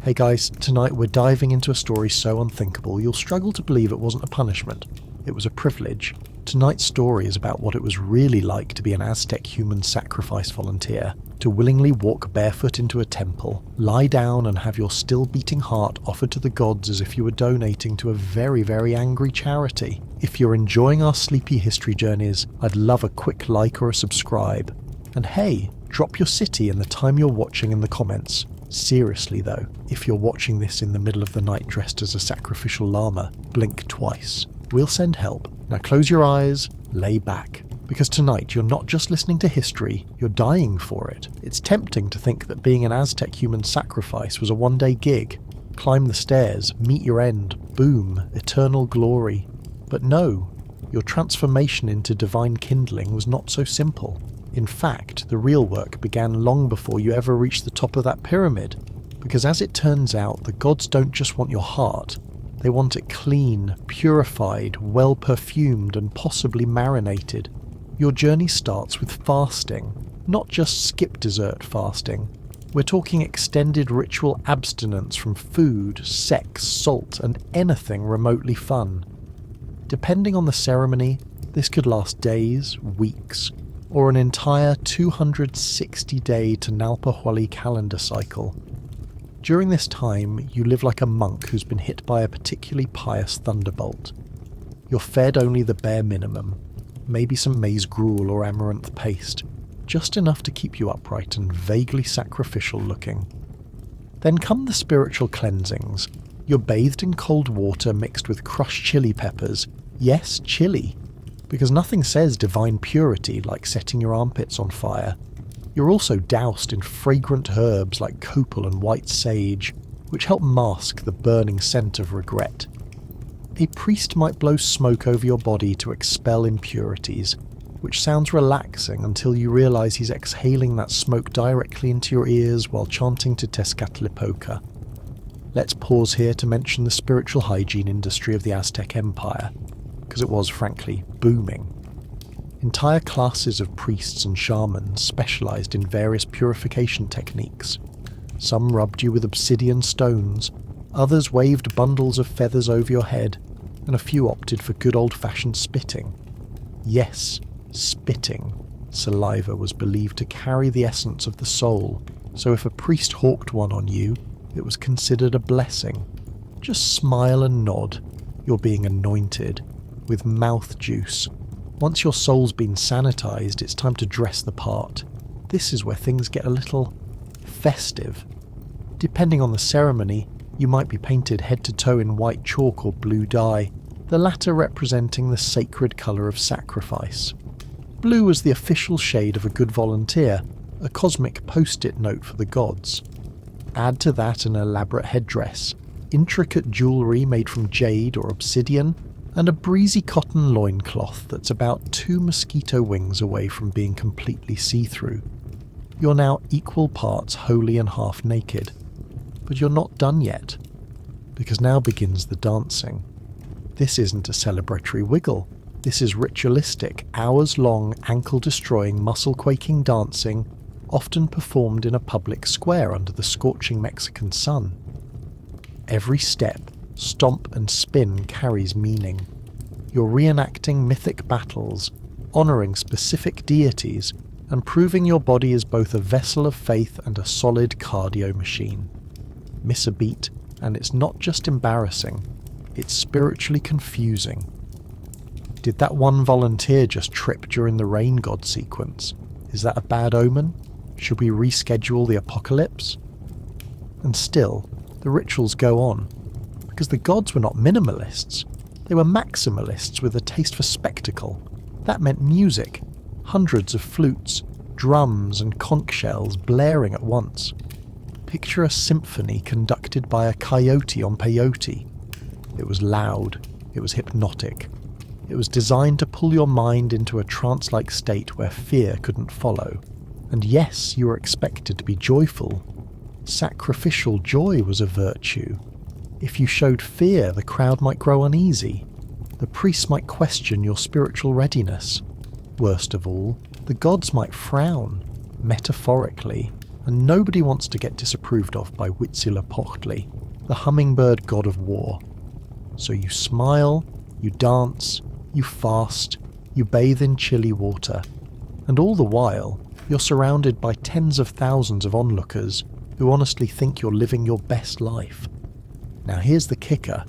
Hey guys, tonight we're diving into a story so unthinkable you'll struggle to believe it wasn't a punishment. It was a privilege. Tonight's story is about what it was really like to be an Aztec human sacrifice volunteer, to willingly walk barefoot into a temple, lie down and have your still beating heart offered to the gods as if you were donating to a very, very angry charity. If you're enjoying our sleepy history journeys, I'd love a quick like or a subscribe. And hey, drop your city and the time you're watching in the comments. Seriously though, if you're watching this in the middle of the night dressed as a sacrificial llama, blink twice. We'll send help. Now close your eyes, lay back. Because tonight you're not just listening to history, you're dying for it. It's tempting to think that being an Aztec human sacrifice was a one-day gig. Climb the stairs, meet your end, boom, eternal glory. But no, your transformation into divine kindling was not so simple. In fact, the real work began long before you ever reached the top of that pyramid. Because as it turns out, the gods don't just want your heart. They want it clean, purified, well-perfumed and possibly marinated. Your journey starts with fasting, not just skip dessert fasting. We're talking extended ritual abstinence from food, sex, salt and anything remotely fun. Depending on the ceremony, this could last days, weeks, or an entire 260-day Tanalpa calendar cycle. During this time, you live like a monk who's been hit by a particularly pious thunderbolt. You're fed only the bare minimum, maybe some maize gruel or amaranth paste, just enough to keep you upright and vaguely sacrificial looking. Then come the spiritual cleansings. You're bathed in cold water mixed with crushed chili peppers. Yes, chili. Because nothing says divine purity like setting your armpits on fire. You're also doused in fragrant herbs like copal and white sage, which help mask the burning scent of regret. A priest might blow smoke over your body to expel impurities, which sounds relaxing until you realise he's exhaling that smoke directly into your ears while chanting to Tezcatlipoca. Let's pause here to mention the spiritual hygiene industry of the Aztec Empire, because it was, frankly, booming. Entire classes of priests and shamans specialised in various purification techniques. Some rubbed you with obsidian stones, others waved bundles of feathers over your head, and a few opted for good old-fashioned spitting. Yes, spitting. Saliva was believed to carry the essence of the soul, so if a priest hawked one on you, it was considered a blessing. Just smile and nod. You're being anointed. With mouth juice. Once your soul's been sanitized, it's time to dress the part. This is where things get a little festive. Depending on the ceremony, you might be painted head to toe in white chalk or blue dye, the latter representing the sacred colour of sacrifice. Blue was the official shade of a good volunteer, a cosmic post-it note for the gods. Add to that an elaborate headdress, intricate jewellery made from jade or obsidian, and a breezy cotton loincloth that's about 2 mosquito wings away from being completely see-through. You're now equal parts holy and half naked. But you're not done yet, because now begins the dancing. This isn't a celebratory wiggle. This is ritualistic, hours-long, ankle-destroying, muscle-quaking dancing, often performed in a public square under the scorching Mexican sun. Every step, stomp and spin carries meaning. You're reenacting mythic battles, honouring specific deities, and proving your body is both a vessel of faith and a solid cardio machine. Miss a beat, and it's not just embarrassing, it's spiritually confusing. Did that one volunteer just trip during the rain god sequence? Is that a bad omen? Should we reschedule the apocalypse? And still, the rituals go on. Because the gods were not minimalists, they were maximalists with a taste for spectacle. That meant music, hundreds of flutes, drums and conch shells blaring at once. Picture a symphony conducted by a coyote on peyote. It was loud, it was hypnotic. It was designed to pull your mind into a trance-like state where fear couldn't follow. And yes, you were expected to be joyful. Sacrificial joy was a virtue. If you showed fear, the crowd might grow uneasy. The priests might question your spiritual readiness. Worst of all, the gods might frown, metaphorically, and nobody wants to get disapproved of by Huitzilopochtli, the hummingbird god of war. So you smile, you dance, you fast, you bathe in chilly water, and all the while, you're surrounded by tens of thousands of onlookers who honestly think you're living your best life. Now here's the kicker,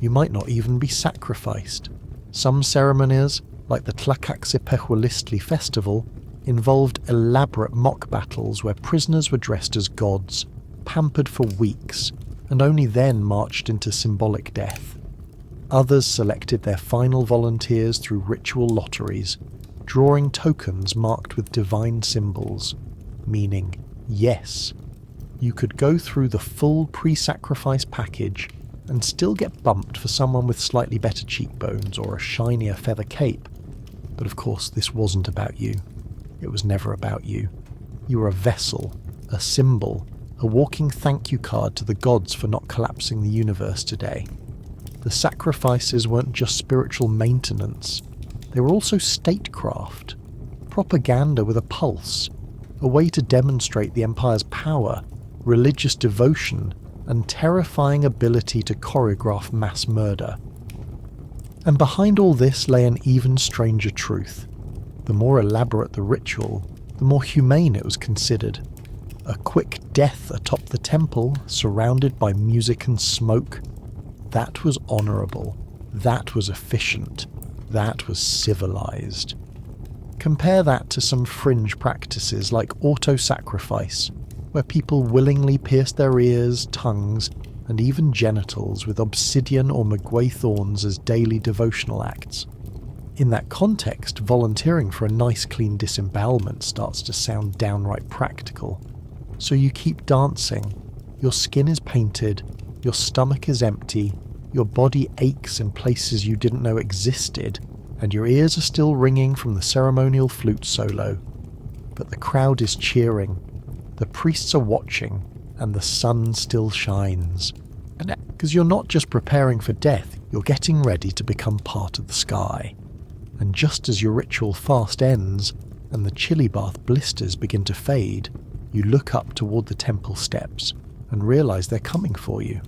you might not even be sacrificed. Some ceremonies, like the Tlacaxipexhualistli festival, involved elaborate mock battles where prisoners were dressed as gods, pampered for weeks, and only then marched into symbolic death. Others selected their final volunteers through ritual lotteries, drawing tokens marked with divine symbols, meaning, yes, you could go through the full pre-sacrifice package and still get bumped for someone with slightly better cheekbones or a shinier feather cape. But of course, this wasn't about you. It was never about you. You were a vessel, a symbol, a walking thank you card to the gods for not collapsing the universe today. The sacrifices weren't just spiritual maintenance, they were also statecraft, propaganda with a pulse, a way to demonstrate the Empire's power, religious devotion, and terrifying ability to choreograph mass murder. And behind all this lay an even stranger truth. The more elaborate the ritual, the more humane it was considered. A quick death atop the temple, surrounded by music and smoke, that was honourable, that was efficient, that was civilised. Compare that to some fringe practices like auto-sacrifice, where people willingly pierce their ears, tongues, and even genitals with obsidian or maguey thorns as daily devotional acts. In that context, volunteering for a nice clean disembowelment starts to sound downright practical. So you keep dancing, your skin is painted, your stomach is empty, your body aches in places you didn't know existed, and your ears are still ringing from the ceremonial flute solo. But the crowd is cheering, the priests are watching, and the sun still shines. And because you're not just preparing for death, you're getting ready to become part of the sky. And just as your ritual fast ends, and the chilli bath blisters begin to fade, you look up toward the temple steps, and realise they're coming for you.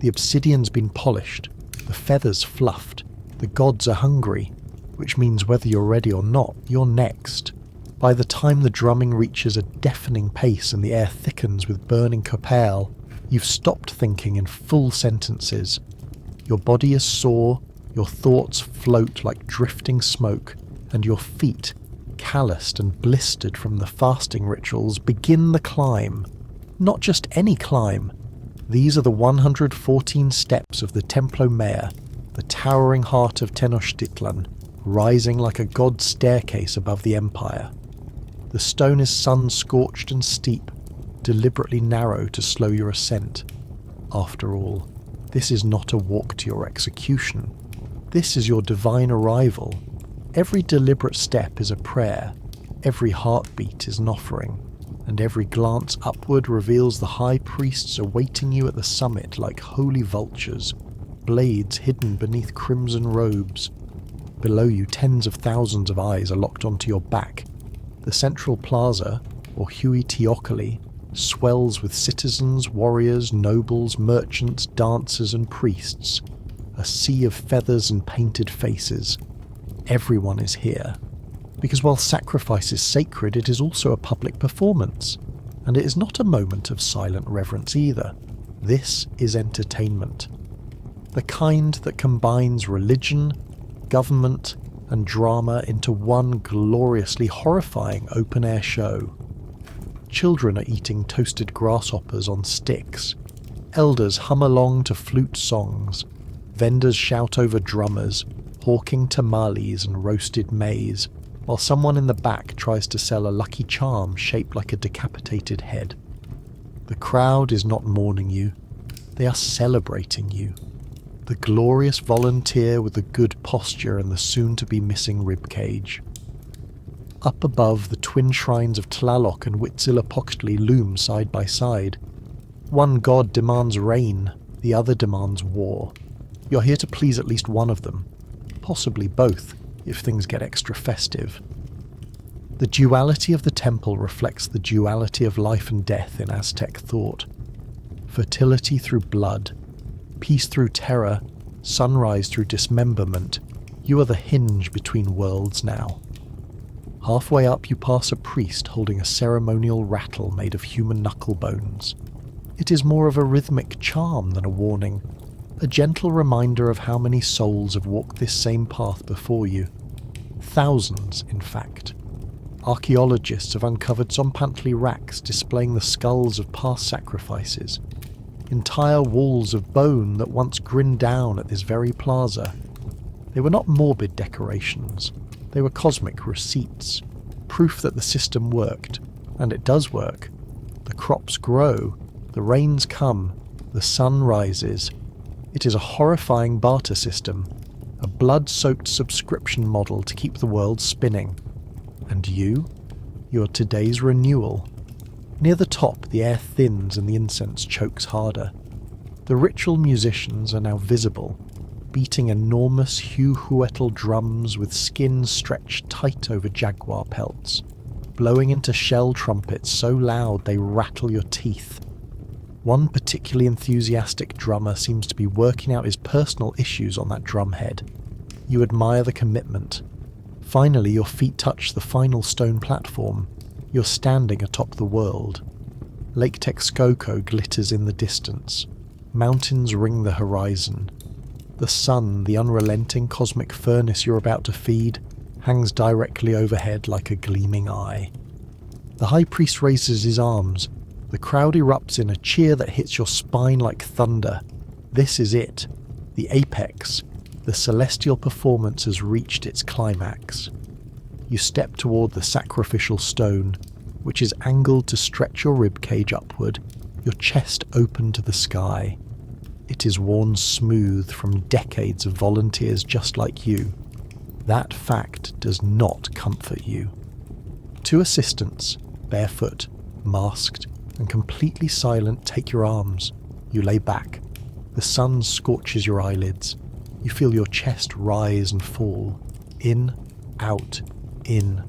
The obsidian's been polished, the feathers fluffed, the gods are hungry, which means whether you're ready or not, you're next. By the time the drumming reaches a deafening pace and the air thickens with burning copal, you've stopped thinking in full sentences. Your body is sore, your thoughts float like drifting smoke, and your feet, calloused and blistered from the fasting rituals, begin the climb. Not just any climb. These are the 114 steps of the Templo Mayor, the towering heart of Tenochtitlan, rising like a god's staircase above the Empire. The stone is sun-scorched and steep, deliberately narrow to slow your ascent. After all, this is not a walk to your execution. This is your divine arrival. Every deliberate step is a prayer, every heartbeat is an offering, and every glance upward reveals the high priests awaiting you at the summit like holy vultures, blades hidden beneath crimson robes. Below you, tens of thousands of eyes are locked onto your back. The central plaza, or Huitzilopochtli, swells with citizens, warriors, nobles, merchants, dancers and priests. A sea of feathers and painted faces. Everyone is here. Because while sacrifice is sacred, it is also a public performance. And it is not a moment of silent reverence either. This is entertainment. The kind that combines religion, government, and drama into one gloriously horrifying open-air show. Children are eating toasted grasshoppers on sticks. Elders hum along to flute songs. Vendors shout over drummers, hawking tamales and roasted maize, while someone in the back tries to sell a lucky charm shaped like a decapitated head. The crowd is not mourning you, they are celebrating you. The glorious volunteer with the good posture and the soon-to-be missing ribcage. Up above, the twin shrines of Tlaloc and Huitzilopochtli loom side by side. One god demands rain, the other demands war. You're here to please at least one of them, possibly both, if things get extra festive. The duality of the temple reflects the duality of life and death in Aztec thought. Fertility through blood, peace through terror, sunrise through dismemberment. You are the hinge between worlds now. Halfway up you pass a priest holding a ceremonial rattle made of human knuckle bones. It is more of a rhythmic charm than a warning, a gentle reminder of how many souls have walked this same path before you. Thousands, in fact. Archaeologists have uncovered Zompantli racks displaying the skulls of past sacrifices, entire walls of bone that once grinned down at this very plaza. They were not morbid decorations, they were cosmic receipts, proof that the system worked, and it does work. The crops grow, the rains come, the sun rises. It is a horrifying barter system, a blood-soaked subscription model to keep the world spinning. And you are today's renewal. Near the top, the air thins and the incense chokes harder. The ritual musicians are now visible, beating enormous Huehuetl drums with skins stretched tight over jaguar pelts, blowing into shell trumpets so loud they rattle your teeth. One particularly enthusiastic drummer seems to be working out his personal issues on that drumhead. You admire the commitment. Finally, your feet touch the final stone platform. You're standing atop the world. Lake Texcoco glitters in the distance. Mountains ring the horizon. The sun, the unrelenting cosmic furnace you're about to feed, hangs directly overhead like a gleaming eye. The high priest raises his arms. The crowd erupts in a cheer that hits your spine like thunder. This is it. The apex. The celestial performance has reached its climax. You step toward the sacrificial stone, which is angled to stretch your ribcage upward, your chest open to the sky. It is worn smooth from decades of volunteers just like you. That fact does not comfort you. Two assistants, barefoot, masked, and completely silent, take your arms. You lay back. The sun scorches your eyelids. You feel your chest rise and fall. In, out, in,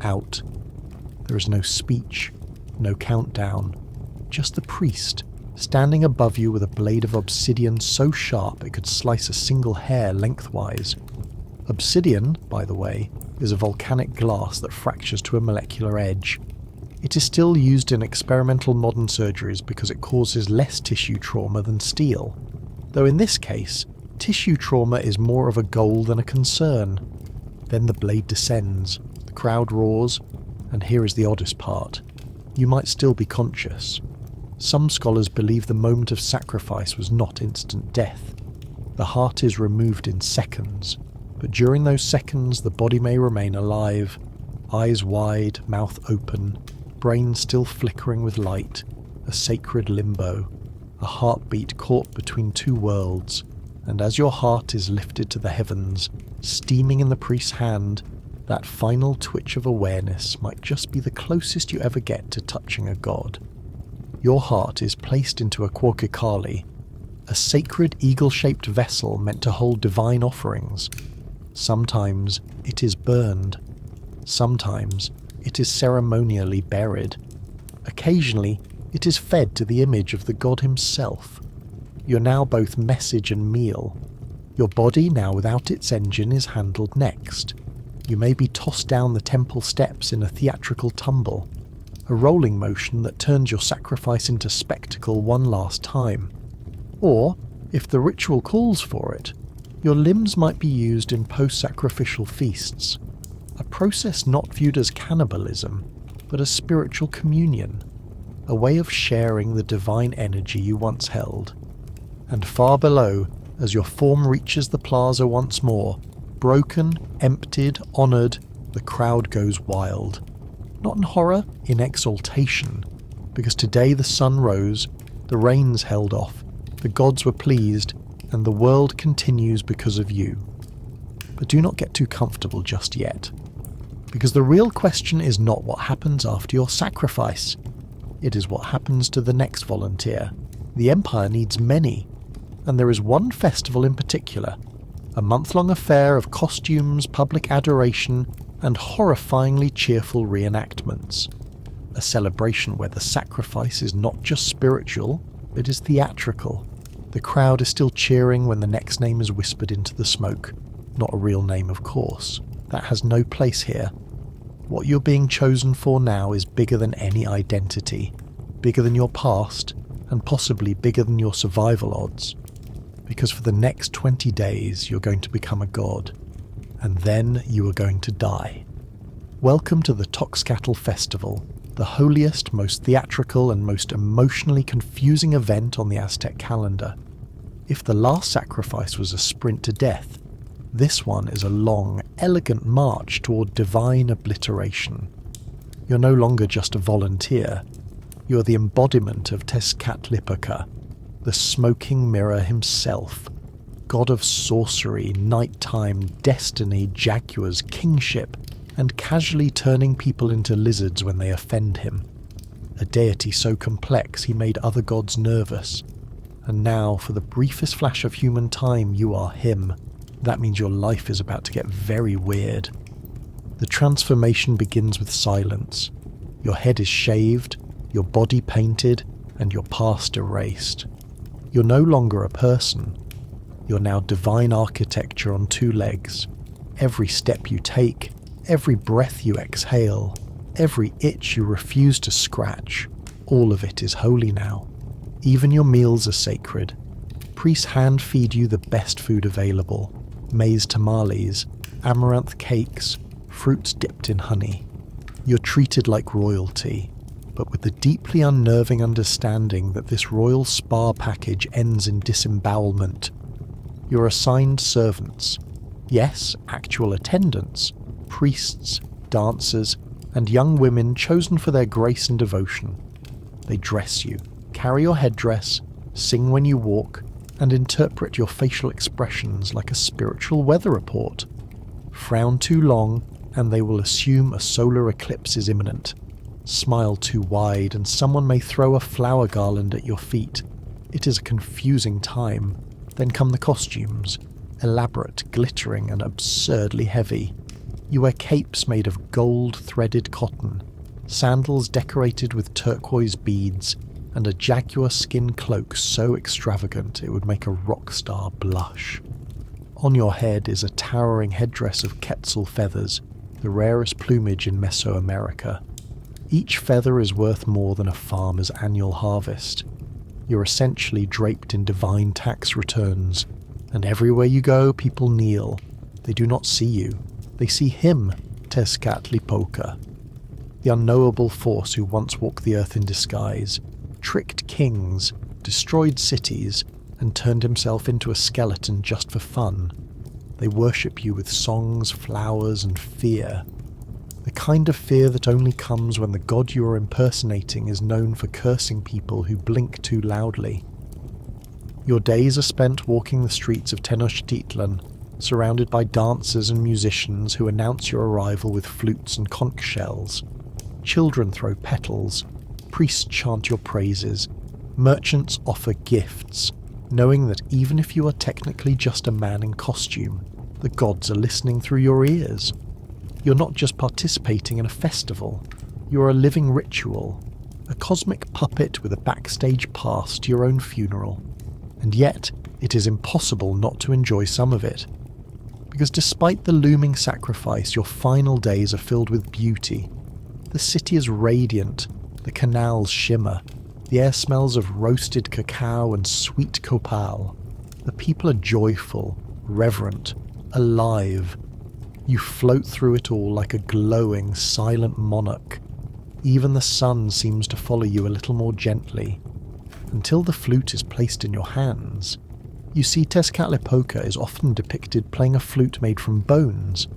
out. There is no speech, no countdown. Just the priest, standing above you with a blade of obsidian so sharp it could slice a single hair lengthwise. Obsidian, by the way, is a volcanic glass that fractures to a molecular edge. It is still used in experimental modern surgeries because it causes less tissue trauma than steel, though in this case, tissue trauma is more of a goal than a concern. Then the blade descends, the crowd roars, and here is the oddest part. You might still be conscious. Some scholars believe the moment of sacrifice was not instant death. The heart is removed in seconds, but during those seconds the body may remain alive, eyes wide, mouth open, brain still flickering with light, a sacred limbo, a heartbeat caught between two worlds. And as your heart is lifted to the heavens, steaming in the priest's hand, that final twitch of awareness might just be the closest you ever get to touching a god. Your heart is placed into a quokikali, a sacred eagle-shaped vessel meant to hold divine offerings. Sometimes it is burned. Sometimes it is ceremonially buried. Occasionally it is fed to the image of the god himself. You're now both message and meal. Your body, now without its engine, is handled next. You may be tossed down the temple steps in a theatrical tumble, a rolling motion that turns your sacrifice into spectacle one last time. Or, if the ritual calls for it, your limbs might be used in post-sacrificial feasts, a process not viewed as cannibalism, but as spiritual communion, a way of sharing the divine energy you once held. And far below, as your form reaches the plaza once more, broken, emptied, honoured, the crowd goes wild. Not in horror, in exaltation, because today the sun rose, the rains held off, the gods were pleased, and the world continues because of you. But do not get too comfortable just yet, because the real question is not what happens after your sacrifice. It is what happens to the next volunteer. The Empire needs many, and there is one festival in particular, a month-long affair of costumes, public adoration, and horrifyingly cheerful reenactments. A celebration where the sacrifice is not just spiritual, it is theatrical. The crowd is still cheering when the next name is whispered into the smoke. Not a real name, of course. That has no place here. What you're being chosen for now is bigger than any identity, bigger than your past, and possibly bigger than your survival odds. Because for the next 20 days you're going to become a god, and then you are going to die. Welcome to the Toxcatl Festival, the holiest, most theatrical and most emotionally confusing event on the Aztec calendar. If the last sacrifice was a sprint to death, this one is a long, elegant march toward divine obliteration. You're no longer just a volunteer. You are the embodiment of Tezcatlipoca, the smoking mirror himself, god of sorcery, nighttime, destiny, jaguars, kingship, and casually turning people into lizards when they offend him. A deity so complex he made other gods nervous. And now, for the briefest flash of human time, you are him. That means your life is about to get very weird. The transformation begins with silence. Your head is shaved, your body painted, and your past erased. You're no longer a person. You're now divine architecture on two legs. Every step you take, every breath you exhale, every itch you refuse to scratch, all of it is holy now. Even your meals are sacred. Priests hand feed you the best food available: maize tamales, amaranth cakes, fruits dipped in honey. You're treated like royalty, but with the deeply unnerving understanding that this royal spa package ends in disembowelment. You're assigned servants. Yes, actual attendants, priests, dancers, and young women chosen for their grace and devotion. They dress you, carry your headdress, sing when you walk, and interpret your facial expressions like a spiritual weather report. Frown too long, and they will assume a solar eclipse is imminent. Smile too wide, and someone may throw a flower garland at your feet. It is a confusing time. Then come the costumes, elaborate, glittering, and absurdly heavy. You wear capes made of gold-threaded cotton, sandals decorated with turquoise beads, and a jaguar skin cloak so extravagant it would make a rock star blush. On your head is a towering headdress of quetzal feathers, the rarest plumage in Mesoamerica. Each feather is worth more than a farmer's annual harvest. You're essentially draped in divine tax returns, and everywhere you go people kneel. They do not see you. They see him, Tezcatlipoca, the unknowable force who once walked the earth in disguise, tricked kings, destroyed cities, and turned himself into a skeleton just for fun. They worship you with songs, flowers, and fear. The kind of fear that only comes when the god you are impersonating is known for cursing people who blink too loudly. Your days are spent walking the streets of Tenochtitlan, surrounded by dancers and musicians who announce your arrival with flutes and conch shells. Children throw petals, priests chant your praises, merchants offer gifts, knowing that even if you are technically just a man in costume, the gods are listening through your ears. You're not just participating in a festival, you're a living ritual, a cosmic puppet with a backstage pass to your own funeral. And yet, it is impossible not to enjoy some of it. Because despite the looming sacrifice, your final days are filled with beauty. The city is radiant, the canals shimmer, the air smells of roasted cacao and sweet copal. The people are joyful, reverent, alive. You float through it all like a glowing, silent monarch. Even the sun seems to follow you a little more gently. Until the flute is placed in your hands. You see, Tezcatlipoca is often depicted playing a flute made from bones.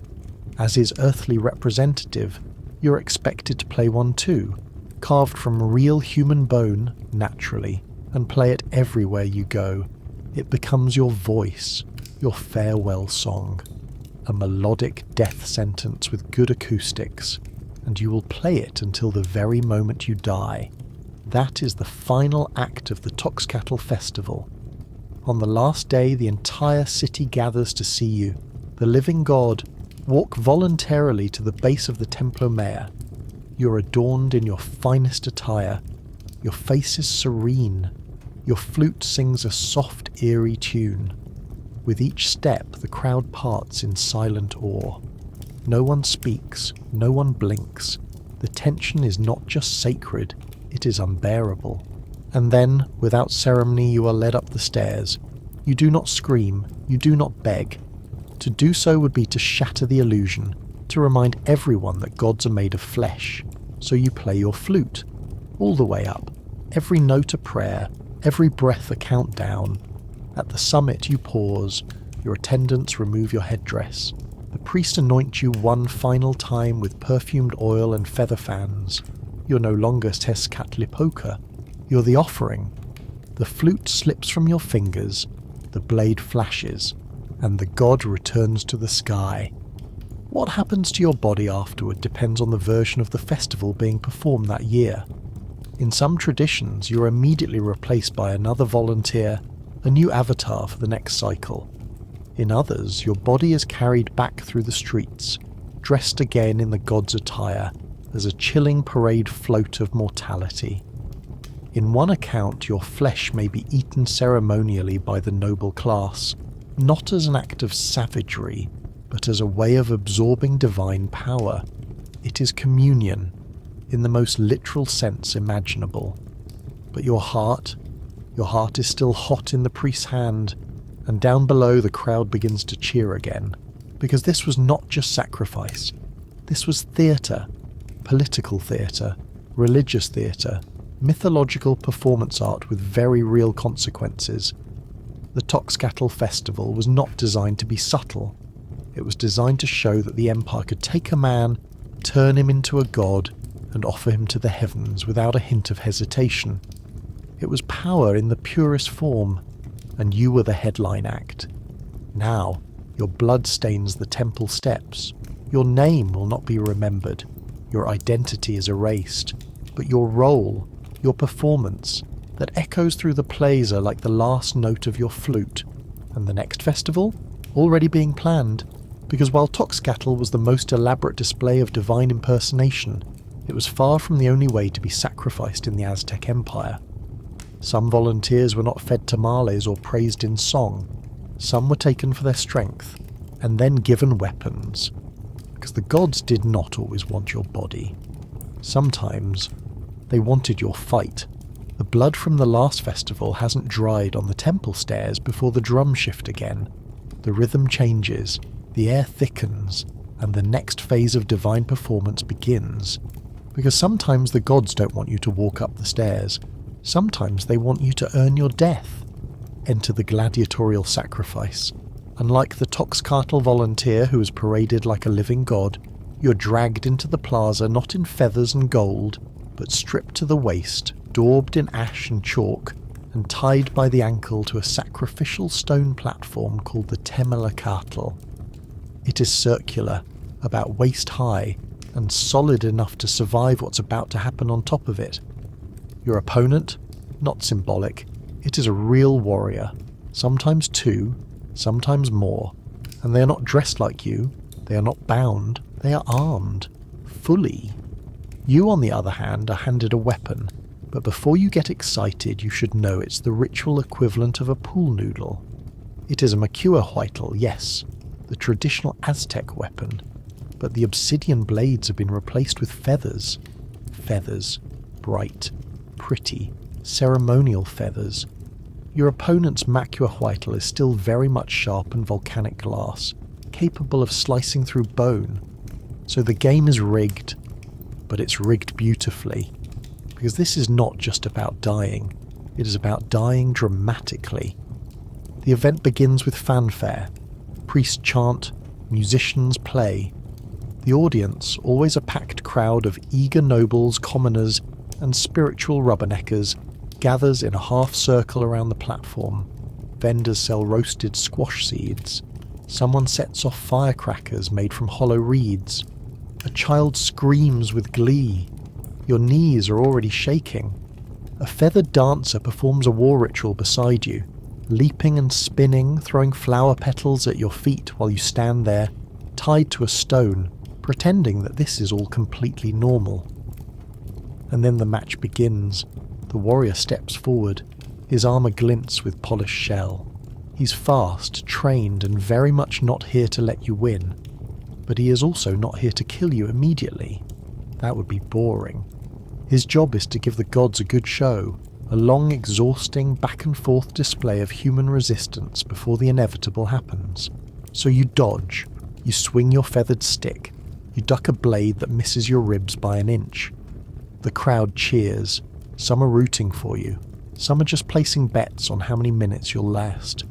As his earthly representative, you're expected to play one too, carved from real human bone, naturally, and play it everywhere you go. It becomes your voice, your farewell song. A melodic death sentence with good acoustics, and you will play it until the very moment you die. That is the final act of the Toxcatl Festival. On the last day, the entire city gathers to see you, the living god, Walk voluntarily to the base of the Templo Mayor. You're adorned in your finest attire. Your face is serene. Your flute sings a soft, eerie tune. With each step, the crowd parts in silent awe. No one speaks, no one blinks. The tension is not just sacred, it is unbearable. And then, without ceremony, you are led up the stairs. You do not scream, you do not beg. To do so would be to shatter the illusion, to remind everyone that gods are made of flesh. So you play your flute, all the way up, every note a prayer, every breath a countdown. At the summit you pause, your attendants remove your headdress. The priest anoints you one final time with perfumed oil and feather fans. You're no longer Tezcatlipoca, you're the offering. The flute slips from your fingers, the blade flashes, and the god returns to the sky. What happens to your body afterward depends on the version of the festival being performed that year. In some traditions, you're immediately replaced by another volunteer, a new avatar for the next cycle. In others, your body is carried back through the streets, dressed again in the god's attire, as a chilling parade float of mortality. In one account, your flesh may be eaten ceremonially by the noble class, not as an act of savagery, but as a way of absorbing divine power. It is communion, in the most literal sense imaginable. But your heart is still hot in the priest's hand, and down below the crowd begins to cheer again, because this was not just sacrifice. This was theatre, political theatre, religious theatre, mythological performance art with very real consequences. The Toxcatl festival was not designed to be subtle. It was designed to show that the Empire could take a man, turn him into a god, and offer him to the heavens without a hint of hesitation. It was power in the purest form, and you were the headline act. Now, your blood stains the temple steps. Your name will not be remembered. Your identity is erased. But your role, your performance, that echoes through the plaza like the last note of your flute. And the next festival? Already being planned, because while Toxcatl was the most elaborate display of divine impersonation, it was far from the only way to be sacrificed in the Aztec Empire. Some volunteers were not fed tamales or praised in song. Some were taken for their strength, and then given weapons. Because the gods did not always want your body. Sometimes, they wanted your fight. The blood from the last festival hasn't dried on the temple stairs before the drums shift again. The rhythm changes, the air thickens, and the next phase of divine performance begins. Because sometimes the gods don't want you to walk up the stairs. Sometimes they want you to earn your death. Enter the gladiatorial sacrifice. Unlike the Toxcatl volunteer who is paraded like a living god, you're dragged into the plaza not in feathers and gold, but stripped to the waist, daubed in ash and chalk, and tied by the ankle to a sacrificial stone platform called the Temelacatl. It is circular, about waist high, and solid enough to survive what's about to happen on top of it. Your opponent? Not symbolic. It is a real warrior, sometimes two, sometimes more, and they are not dressed like you, they are not bound, they are armed, fully. You, on the other hand, are handed a weapon, but before you get excited you should know it's the ritual equivalent of a pool noodle. It is a macuahuitl, yes, the traditional Aztec weapon, but the obsidian blades have been replaced with feathers. Feathers, bright, pretty, ceremonial feathers. Your opponent's macuahuitl is still very much sharp and volcanic glass, capable of slicing through bone. So the game is rigged, but it's rigged beautifully. Because this is not just about dying, it is about dying dramatically. The event begins with fanfare. Priests chant, musicians play. The audience, always a packed crowd of eager nobles, commoners, and spiritual rubberneckers, gathers in a half circle around the platform. Vendors sell roasted squash seeds. Someone sets off firecrackers made from hollow reeds. A child screams with glee. Your knees are already shaking. A feathered dancer performs a war ritual beside you, leaping and spinning, throwing flower petals at your feet while you stand there, tied to a stone, pretending that this is all completely normal. And then the match begins. The warrior steps forward. His armour glints with polished shell. He's fast, trained, and very much not here to let you win. But he is also not here to kill you immediately. That would be boring. His job is to give the gods a good show, a long, exhausting, back-and-forth display of human resistance before the inevitable happens. So you dodge, you swing your feathered stick, you duck a blade that misses your ribs by an inch. The crowd cheers. Some are rooting for you. Some are just placing bets on how many minutes you'll last.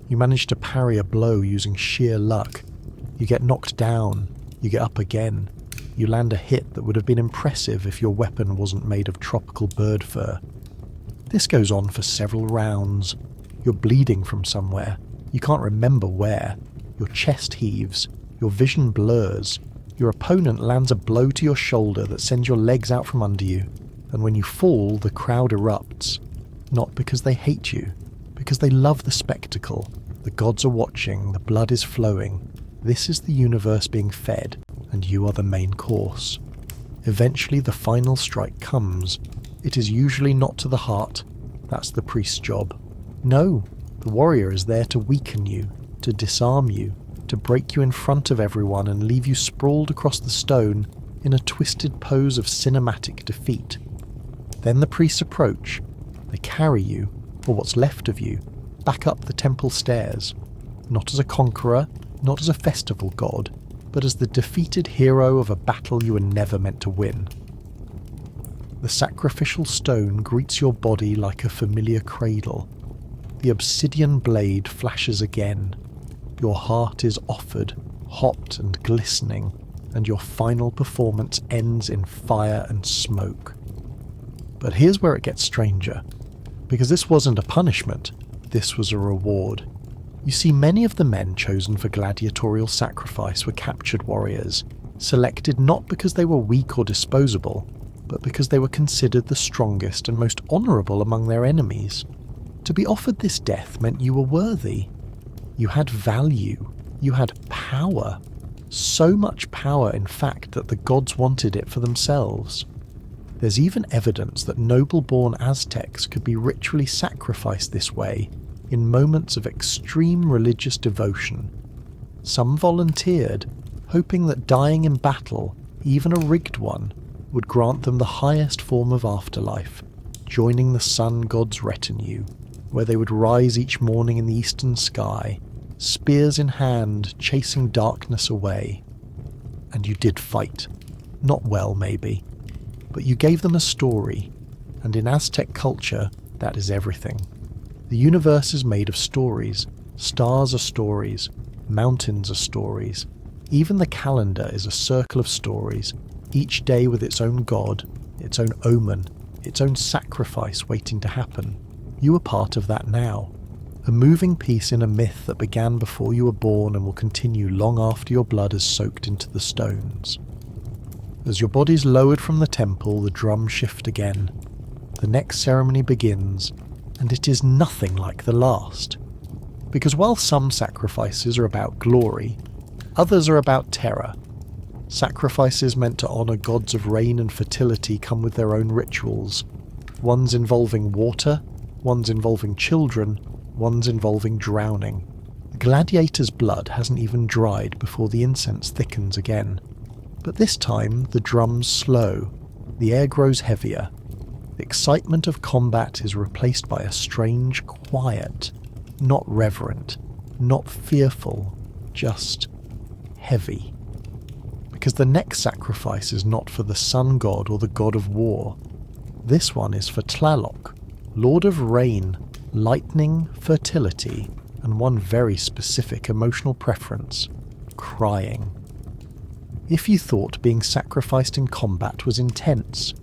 You manage to parry a blow using sheer luck. You get knocked down. You get up again. You land a hit that would have been impressive if your weapon wasn't made of tropical bird fur. This goes on for several rounds. You're bleeding from somewhere. You can't remember where. Your chest heaves. Your vision blurs. Your opponent lands a blow to your shoulder that sends your legs out from under you. And when you fall, the crowd erupts. Not because they hate you, because they love the spectacle. The gods are watching, the blood is flowing. This is the universe being fed, and you are the main course. Eventually the final strike comes. It is usually not to the heart. That's the priest's job. No, the warrior is there to weaken you, to disarm you, to break you in front of everyone and leave you sprawled across the stone in a twisted pose of cinematic defeat. Then the priests approach. They carry you, or what's left of you, back up the temple stairs, not as a conqueror, not as a festival god, but as the defeated hero of a battle you were never meant to win. The sacrificial stone greets your body like a familiar cradle. The obsidian blade flashes again. Your heart is offered, hot and glistening, and your final performance ends in fire and smoke. But here's where it gets stranger, because this wasn't a punishment, this was a reward. You see, many of the men chosen for gladiatorial sacrifice were captured warriors, selected not because they were weak or disposable, but because they were considered the strongest and most honourable among their enemies. To be offered this death meant you were worthy. You had value. You had power. So much power, in fact, that the gods wanted it for themselves. There's even evidence that noble-born Aztecs could be ritually sacrificed this way in moments of extreme religious devotion. Some volunteered, hoping that dying in battle, even a rigged one, would grant them the highest form of afterlife, joining the sun god's retinue, where they would rise each morning in the eastern sky, spears in hand, chasing darkness away. And you did fight. Not well, maybe. But you gave them a story, and in Aztec culture, that is everything. The universe is made of stories. Stars are stories. Mountains are stories. Even the calendar is a circle of stories, each day with its own god, its own omen, its own sacrifice waiting to happen. You are part of that now. A moving piece in a myth that began before you were born and will continue long after your blood has soaked into the stones. As your body's lowered from the temple, the drums shift again. The next ceremony begins, and it is nothing like the last. Because while some sacrifices are about glory, others are about terror. Sacrifices meant to honour gods of rain and fertility come with their own rituals. Ones involving water, ones involving children, ones involving drowning. The gladiator's blood hasn't even dried before the incense thickens again. But this time the drums slow, the air grows heavier. The excitement of combat is replaced by a strange quiet, not reverent, not fearful, just heavy. Because the next sacrifice is not for the sun god or the god of war. This one is for Tlaloc, lord of rain, lightning, fertility, and one very specific emotional preference: crying. If you thought being sacrificed in combat was intense,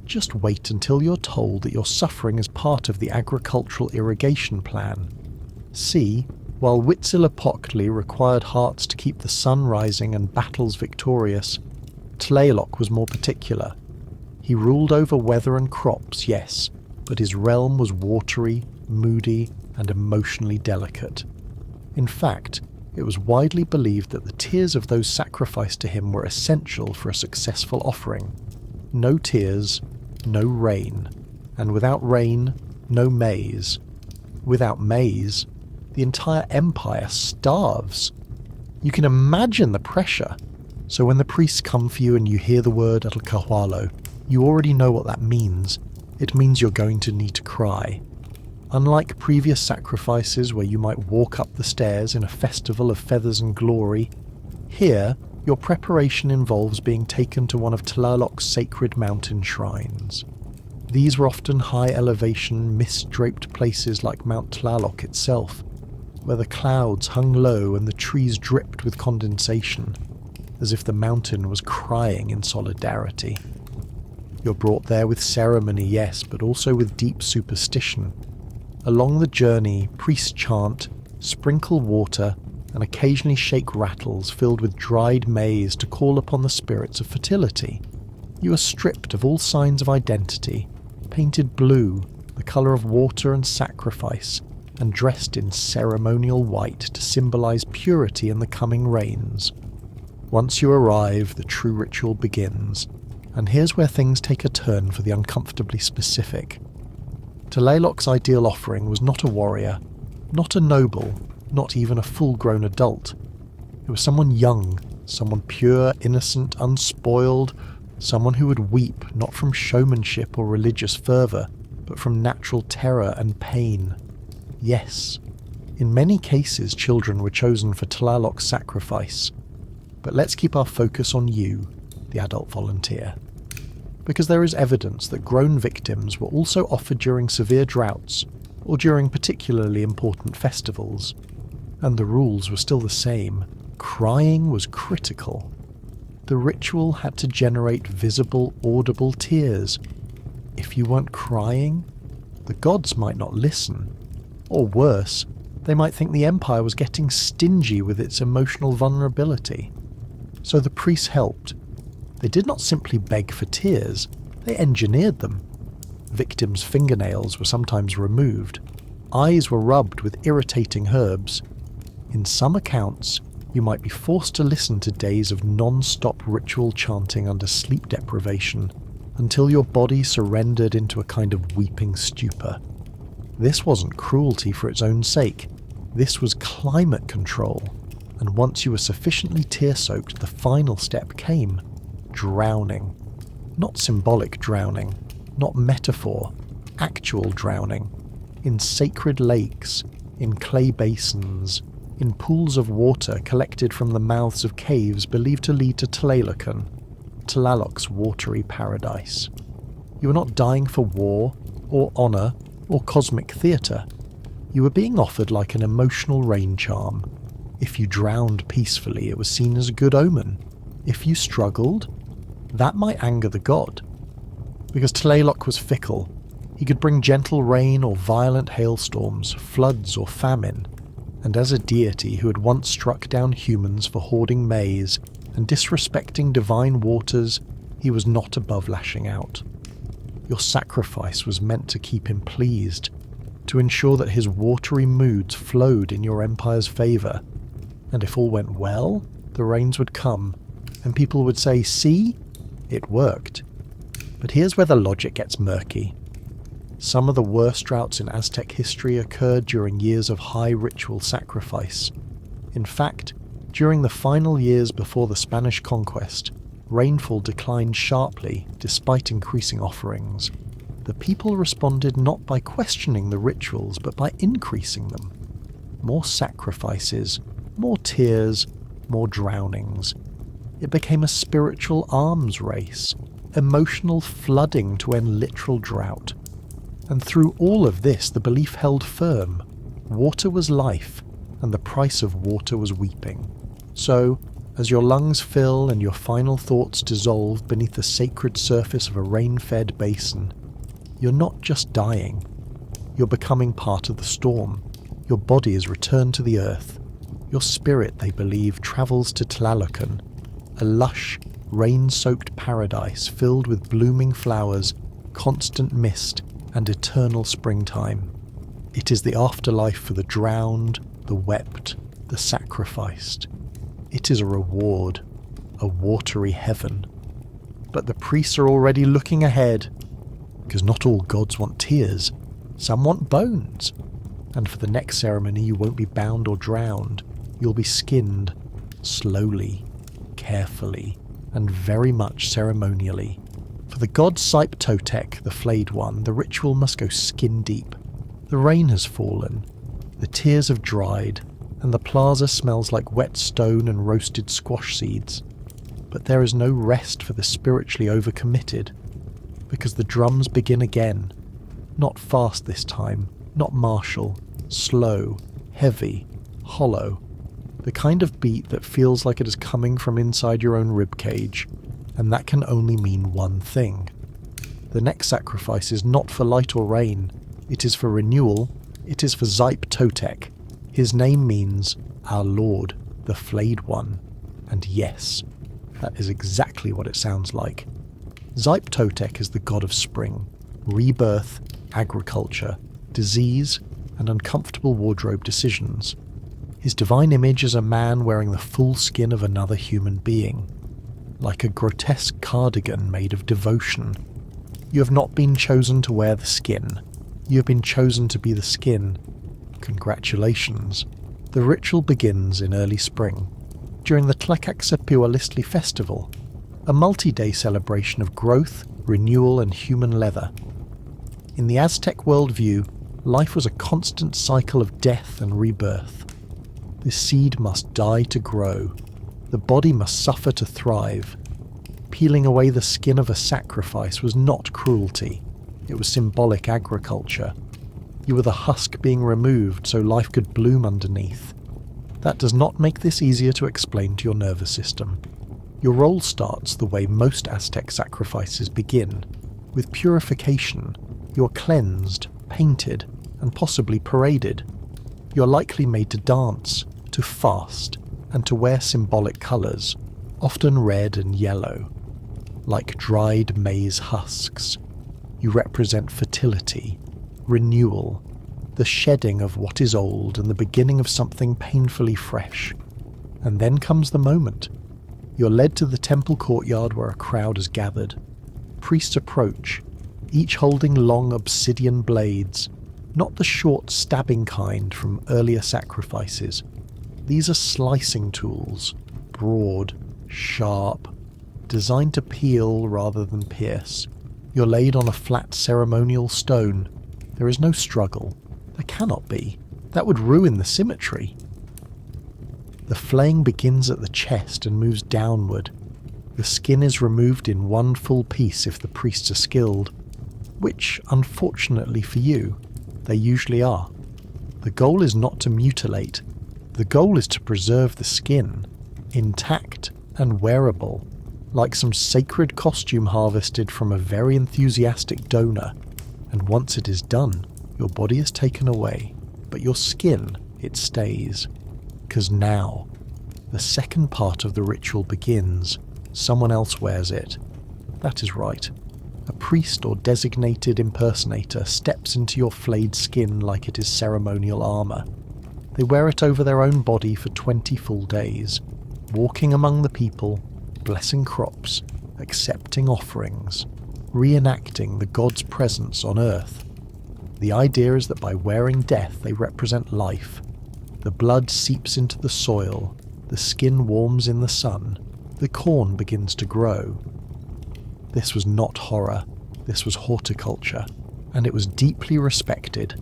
just wait until you're told that your suffering is part of the agricultural irrigation plan. See, while Huitzilopochtli required hearts to keep the sun rising and battles victorious, Tlaloc was more particular. He ruled over weather and crops, yes, but his realm was watery, moody, and emotionally delicate. In fact, It was widely believed that the tears of those sacrificed to him were essential for a successful offering. No tears, no rain. And without rain, no maize. Without maize, the entire empire starves. You can imagine the pressure. So when the priests come for you and you hear the word El Cahualo, you already know what that means. It means you're going to need to cry. Unlike previous sacrifices where you might walk up the stairs in a festival of feathers and glory, here your preparation involves being taken to one of Tlaloc's sacred mountain shrines. These were often high elevation, mist-draped places like Mount Tlaloc itself, where the clouds hung low and the trees dripped with condensation, as if the mountain was crying in solidarity. You're brought there with ceremony, yes, but also with deep superstition. Along the journey, priests chant, sprinkle water, and occasionally shake rattles filled with dried maize to call upon the spirits of fertility. You are stripped of all signs of identity, painted blue, the colour of water and sacrifice, and dressed in ceremonial white to symbolize purity in the coming rains. Once you arrive, the true ritual begins, and here's where things take a turn for the uncomfortably specific. Tlaloc's ideal offering was not a warrior, not a noble, not even a full-grown adult. It was someone young, someone pure, innocent, unspoiled, someone who would weep not from showmanship or religious fervour, but from natural terror and pain. Yes, in many cases children were chosen for Tlaloc's sacrifice. But let's keep our focus on you, the adult volunteer. Because there is evidence that grown victims were also offered during severe droughts or during particularly important festivals. And the rules were still the same. Crying was critical. The ritual had to generate visible, audible tears. If you weren't crying, the gods might not listen. Or worse, they might think the Empire was getting stingy with its emotional vulnerability. So the priests helped. They did not simply beg for tears, they engineered them. Victims' fingernails were sometimes removed. Eyes were rubbed with irritating herbs. In some accounts, you might be forced to listen to days of non-stop ritual chanting under sleep deprivation until your body surrendered into a kind of weeping stupor. This wasn't cruelty for its own sake. This was climate control. And once you were sufficiently tear-soaked, the final step came. Drowning. Not symbolic drowning, not metaphor, actual drowning. In sacred lakes, in clay basins, in pools of water collected from the mouths of caves believed to lead to Tlaloc's watery paradise. You were not dying for war, or honour, or cosmic theatre. You were being offered like an emotional rain charm. If you drowned peacefully, it was seen as a good omen. If you struggled, that might anger the god. Because Tlaloc was fickle, he could bring gentle rain or violent hailstorms, floods or famine. And as a deity who had once struck down humans for hoarding maize and disrespecting divine waters, he was not above lashing out. Your sacrifice was meant to keep him pleased, to ensure that his watery moods flowed in your empire's favour. And if all went well, the rains would come, and people would say, "See? It worked." But here's where the logic gets murky. Some of the worst droughts in Aztec history occurred during years of high ritual sacrifice. In fact, during the final years before the Spanish conquest, rainfall declined sharply despite increasing offerings. The people responded not by questioning the rituals, but by increasing them. More sacrifices, more tears, more drownings. It became a spiritual arms race, emotional flooding to end literal drought. And through all of this, the belief held firm. Water was life, and the price of water was weeping. So, as your lungs fill and your final thoughts dissolve beneath the sacred surface of a rain-fed basin, you're not just dying. You're becoming part of the storm. Your body is returned to the earth. Your spirit, they believe, travels to Tlalocan, a lush, rain-soaked paradise filled with blooming flowers, constant mist, and eternal springtime. It is the afterlife for the drowned, the wept, the sacrificed. It is a reward, a watery heaven. But the priests are already looking ahead, because not all gods want tears, some want bones. And for the next ceremony you won't be bound or drowned, you'll be skinned, slowly, carefully, and very much ceremonially. For the god Siptotec, the flayed one, the ritual must go skin deep. The rain has fallen, the tears have dried, and the plaza smells like wet stone and roasted squash seeds. But there is no rest for the spiritually overcommitted, because the drums begin again. Not fast this time, not martial, slow, heavy, hollow. The kind of beat that feels like it is coming from inside your own ribcage, and that can only mean one thing. The next sacrifice is not for light or rain, it is for renewal, it is for Siptotec. His name means our Lord, the Flayed One. And yes, that is exactly what it sounds like. Siptotec is the god of spring, rebirth, agriculture, disease, and uncomfortable wardrobe decisions. His divine image is a man wearing the full skin of another human being, like a grotesque cardigan made of devotion. You have not been chosen to wear the skin. You have been chosen to be the skin. Congratulations. The ritual begins in early spring, during the Tlekaxepualistli festival, a multi-day celebration of growth, renewal, and human leather. In the Aztec worldview, life was a constant cycle of death and rebirth. The seed must die to grow. The body must suffer to thrive. Peeling away the skin of a sacrifice was not cruelty. It was symbolic agriculture. You were the husk being removed so life could bloom underneath. That does not make this easier to explain to your nervous system. Your role starts the way most Aztec sacrifices begin, with purification. You are cleansed, painted, and possibly paraded. You are likely made to dance, to fast, and to wear symbolic colours, often red and yellow, like dried maize husks. You represent fertility, renewal, the shedding of what is old and the beginning of something painfully fresh. And then comes the moment. You're led to the temple courtyard where a crowd has gathered. Priests approach, each holding long obsidian blades, not the short stabbing kind from earlier sacrifices. These are slicing tools, broad, sharp, designed to peel rather than pierce. You're laid on a flat ceremonial stone. There is no struggle. There cannot be. That would ruin the symmetry. The flaying begins at the chest and moves downward. The skin is removed in one full piece if the priests are skilled, which, unfortunately for you, they usually are. The goal is not to mutilate. The goal is to preserve the skin, intact and wearable, like some sacred costume harvested from a very enthusiastic donor. And once it is done, your body is taken away, but your skin, it stays. 'Cause now, the second part of the ritual begins. Someone else wears it. That is right. A priest or designated impersonator steps into your flayed skin like it is ceremonial armour. They wear it over their own body for 20 full days, walking among the people, blessing crops, accepting offerings, reenacting the god's presence on earth. The idea is that by wearing death they represent life. The blood seeps into the soil, the skin warms in the sun, the corn begins to grow. This was not horror, this was horticulture, and it was deeply respected.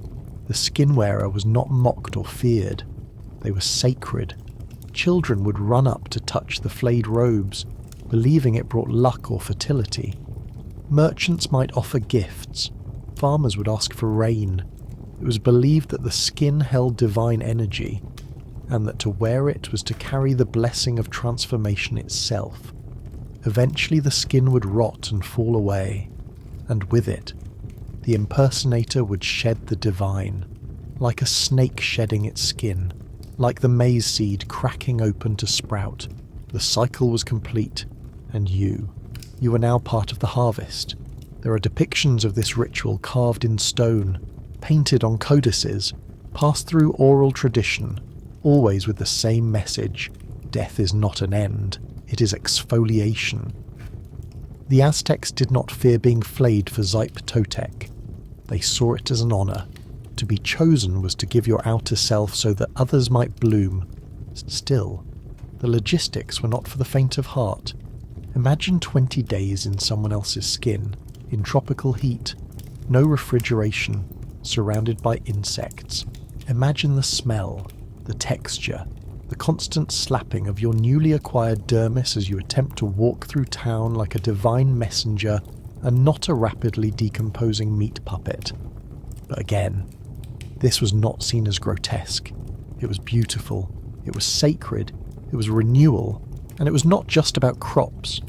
The skin wearer was not mocked or feared. They were sacred. Children would run up to touch the flayed robes, believing it brought luck or fertility. Merchants might offer gifts. Farmers would ask for rain. It was believed that the skin held divine energy, and that to wear it was to carry the blessing of transformation itself. Eventually the skin would rot and fall away, and with it, the impersonator would shed the divine, like a snake shedding its skin, like the maize seed cracking open to sprout. The cycle was complete, and you were now part of the harvest. There are depictions of this ritual carved in stone, painted on codices, passed through oral tradition, always with the same message: death is not an end, it is exfoliation. The Aztecs did not fear being flayed for Totec. They saw it as an honor. To be chosen was to give your outer self so that others might bloom. Still, the logistics were not for the faint of heart. Imagine 20 days in someone else's skin, in tropical heat, no refrigeration, surrounded by insects. Imagine the smell, the texture, the constant slapping of your newly acquired dermis as you attempt to walk through town like a divine messenger and not a rapidly decomposing meat puppet. But again, this was not seen as grotesque. It was beautiful, it was sacred, it was renewal, and it was not just about crops.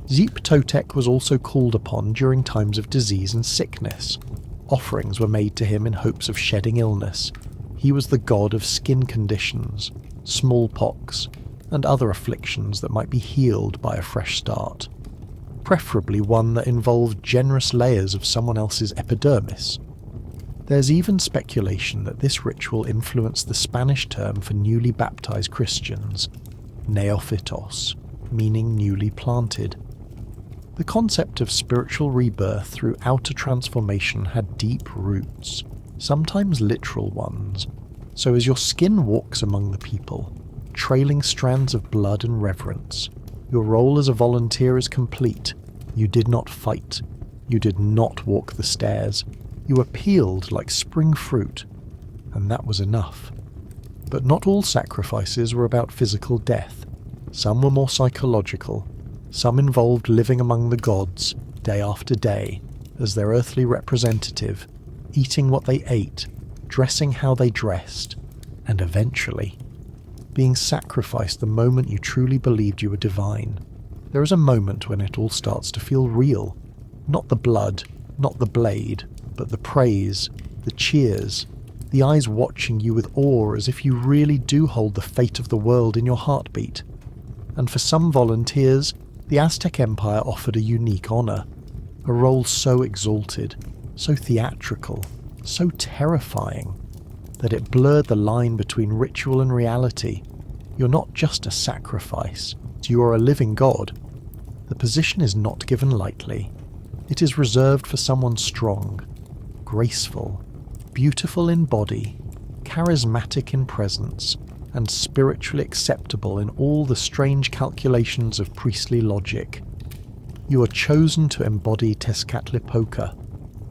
Totec was also called upon during times of disease and sickness. Offerings were made to him in hopes of shedding illness. He was the god of skin conditions, smallpox, and other afflictions that might be healed by a fresh start. Preferably one that involved generous layers of someone else's epidermis. There's even speculation that this ritual influenced the Spanish term for newly baptized Christians, neophytos, meaning newly planted. The concept of spiritual rebirth through outer transformation had deep roots, sometimes literal ones. So as your skin walks among the people, trailing strands of blood and reverence, your role as a volunteer is complete. You did not fight. You did not walk the stairs. You were peeled like spring fruit, and that was enough. But not all sacrifices were about physical death. Some were more psychological. Some involved living among the gods, day after day, as their earthly representative, eating what they ate, dressing how they dressed, and eventually being sacrificed the moment you truly believed you were divine. There is a moment when it all starts to feel real. Not the blood, not the blade, but the praise, the cheers, the eyes watching you with awe as if you really do hold the fate of the world in your heartbeat. And for some volunteers, the Aztec Empire offered a unique honor, a role so exalted, so theatrical, so terrifying, that it blurred the line between ritual and reality. You're not just a sacrifice, you are a living god. The position is not given lightly. It is reserved for someone strong, graceful, beautiful in body, charismatic in presence, and spiritually acceptable in all the strange calculations of priestly logic. You are chosen to embody Tezcatlipoca,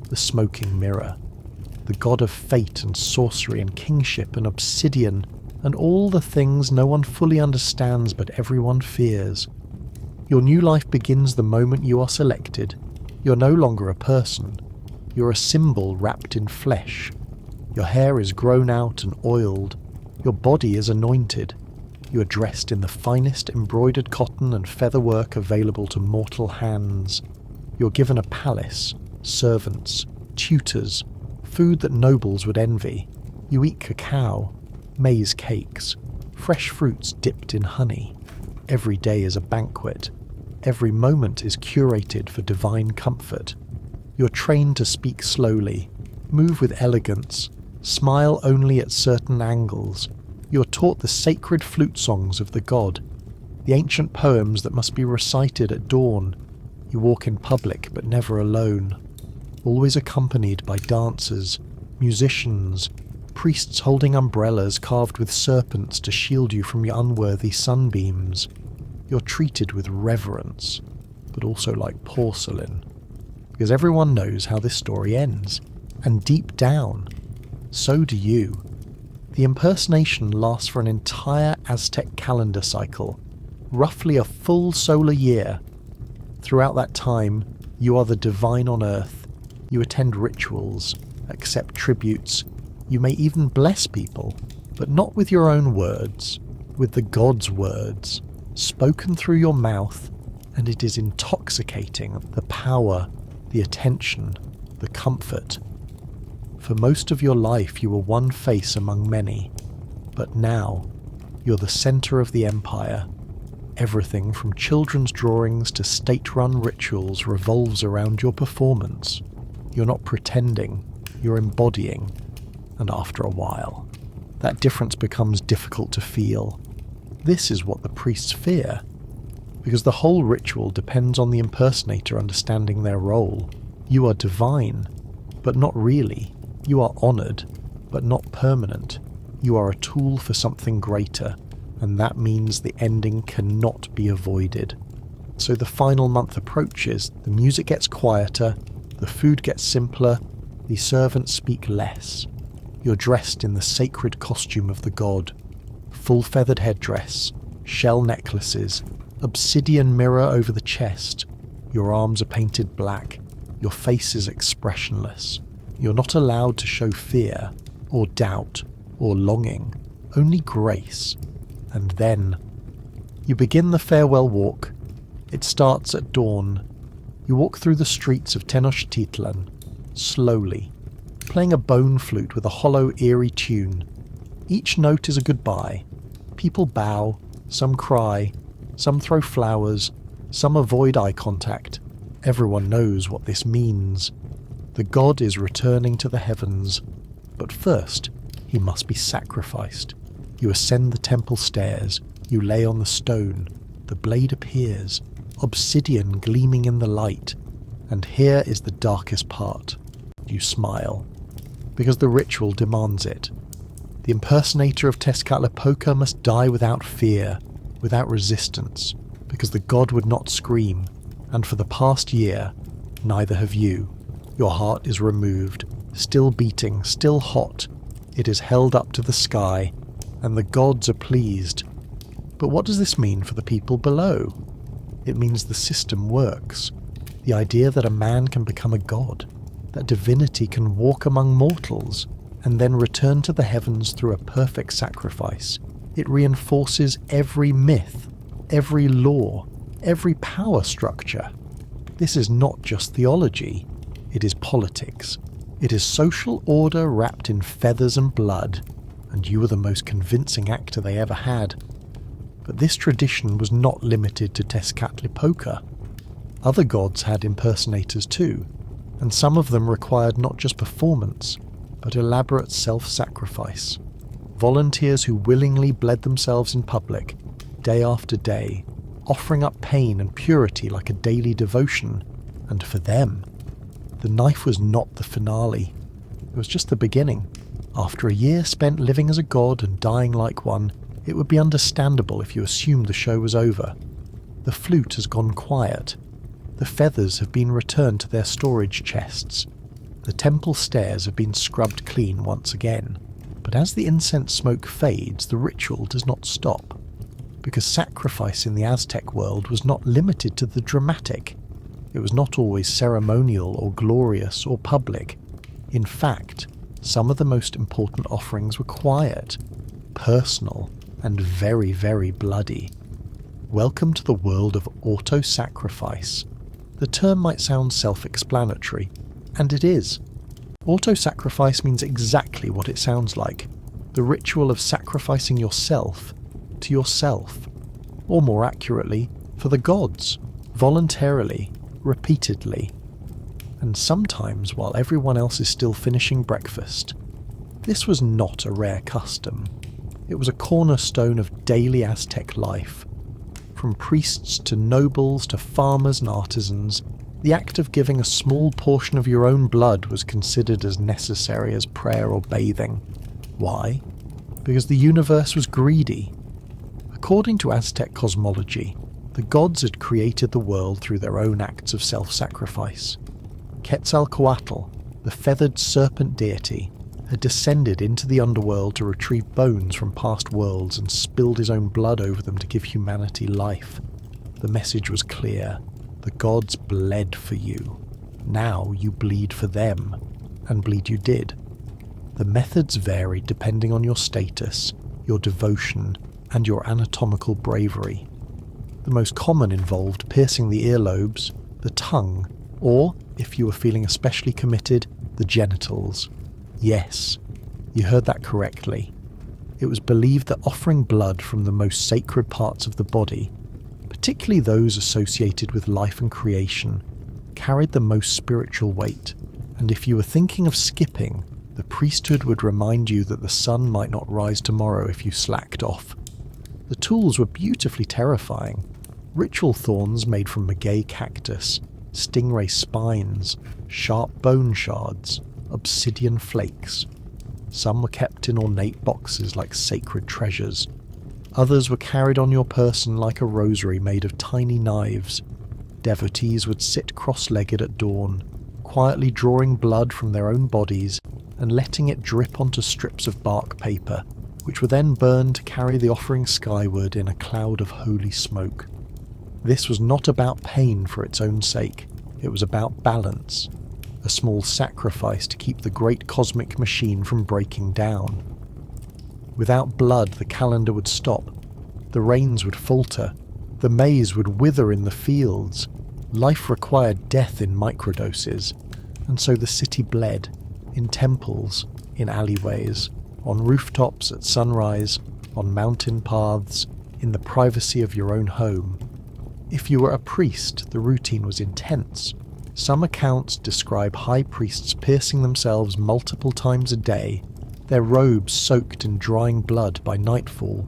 the smoking mirror, the god of fate and sorcery and kingship and obsidian and all the things no one fully understands but everyone fears. Your new life begins the moment you are selected. You're no longer a person. You're a symbol wrapped in flesh. Your hair is grown out and oiled. Your body is anointed. You are dressed in the finest embroidered cotton and feather work available to mortal hands. You're given a palace, servants, tutors, food that nobles would envy. You eat cacao, maize cakes, fresh fruits dipped in honey. Every day is a banquet. Every moment is curated for divine comfort. You're trained to speak slowly, move with elegance, smile only at certain angles. You're taught the sacred flute songs of the god, the ancient poems that must be recited at dawn. You walk in public but never alone, always accompanied by dancers, musicians, priests holding umbrellas carved with serpents to shield you from your unworthy sunbeams. You're treated with reverence, but also like porcelain, because everyone knows how this story ends, and deep down, so do you. The impersonation lasts for an entire Aztec calendar cycle, roughly a full solar year. Throughout that time, you are the divine on earth. You attend rituals, accept tributes. You may even bless people, but not with your own words, with the god's words, spoken through your mouth, and it is intoxicating, the power, the attention, the comfort. For most of your life you were one face among many, but now you're the center of the empire. Everything from children's drawings to state-run rituals revolves around your performance. You're not pretending, you're embodying, and after a while, that difference becomes difficult to feel. This is what the priests fear, because the whole ritual depends on the impersonator understanding their role. You are divine, but not really. You are honoured, but not permanent. You are a tool for something greater, and that means the ending cannot be avoided. So the final month approaches, the music gets quieter, the food gets simpler, the servants speak less. You're dressed in the sacred costume of the god. Full feathered headdress, shell necklaces, obsidian mirror over the chest. Your arms are painted black. Your face is expressionless. You're not allowed to show fear, or doubt, or longing, only grace. And then, you begin the farewell walk. It starts at dawn. You walk through the streets of Tenochtitlan, slowly, playing a bone flute with a hollow, eerie tune. Each note is a goodbye. People bow, some cry, some throw flowers, some avoid eye contact. Everyone knows what this means. The god is returning to the heavens, but first, he must be sacrificed. You ascend the temple stairs, you lay on the stone, the blade appears, obsidian gleaming in the light, and here is the darkest part. You smile, because the ritual demands it. The impersonator of Tezcatlipoca must die without fear, without resistance, because the god would not scream, and for the past year, neither have you. Your heart is removed, still beating, still hot. It is held up to the sky, and the gods are pleased. But what does this mean for the people below? It means the system works. The idea that a man can become a god, that divinity can walk among mortals, and then return to the heavens through a perfect sacrifice. It reinforces every myth, every law, every power structure. This is not just theology, it is politics. It is social order wrapped in feathers and blood, and you were the most convincing actor they ever had. But this tradition was not limited to Tezcatlipoca. Other gods had impersonators too, and some of them required not just performance, but elaborate self-sacrifice. Volunteers who willingly bled themselves in public, day after day, offering up pain and purity like a daily devotion, and for them, the knife was not the finale. It was just the beginning. After a year spent living as a god and dying like one, it would be understandable if you assumed the show was over. The flute has gone quiet. The feathers have been returned to their storage chests. The temple stairs have been scrubbed clean once again. But as the incense smoke fades, the ritual does not stop. Because sacrifice in the Aztec world was not limited to the dramatic. It was not always ceremonial or glorious or public. In fact, some of the most important offerings were quiet, personal, and very, very bloody. Welcome to the world of auto-sacrifice. The term might sound self-explanatory, and it is. Auto-sacrifice means exactly what it sounds like. The ritual of sacrificing yourself to yourself. Or more accurately, for the gods, voluntarily, repeatedly. And sometimes while everyone else is still finishing breakfast. This was not a rare custom. It was a cornerstone of daily Aztec life. From priests to nobles to farmers and artisans, the act of giving a small portion of your own blood was considered as necessary as prayer or bathing. Why? Because the universe was greedy. According to Aztec cosmology, the gods had created the world through their own acts of self-sacrifice. Quetzalcoatl, the feathered serpent deity, had descended into the underworld to retrieve bones from past worlds and spilled his own blood over them to give humanity life. The message was clear. The gods bled for you. Now you bleed for them, and bleed you did. The methods varied depending on your status, your devotion, and your anatomical bravery. The most common involved piercing the earlobes, the tongue, or, if you were feeling especially committed, the genitals. Yes, you heard that correctly. It was believed that offering blood from the most sacred parts of the body, particularly those associated with life and creation, carried the most spiritual weight, and if you were thinking of skipping, The priesthood would remind you that the sun might not rise tomorrow if you slacked off. The tools were beautifully terrifying. Ritual thorns made from maguey cactus, stingray spines, sharp bone shards, obsidian flakes. Some were kept in ornate boxes like sacred treasures. Others were carried on your person like a rosary made of tiny knives. Devotees would sit cross-legged at dawn, quietly drawing blood from their own bodies and letting it drip onto strips of bark paper, which were then burned to carry the offering skyward in a cloud of holy smoke. This was not about pain for its own sake, it was about balance, a small sacrifice to keep the great cosmic machine from breaking down. Without blood, the calendar would stop, the rains would falter, the maize would wither in the fields. Life required death in microdoses, and so the city bled, in temples, in alleyways, on rooftops at sunrise, on mountain paths, in the privacy of your own home. If you were a priest, the routine was intense. Some accounts describe high priests piercing themselves multiple times a day, their robes soaked in drying blood by nightfall.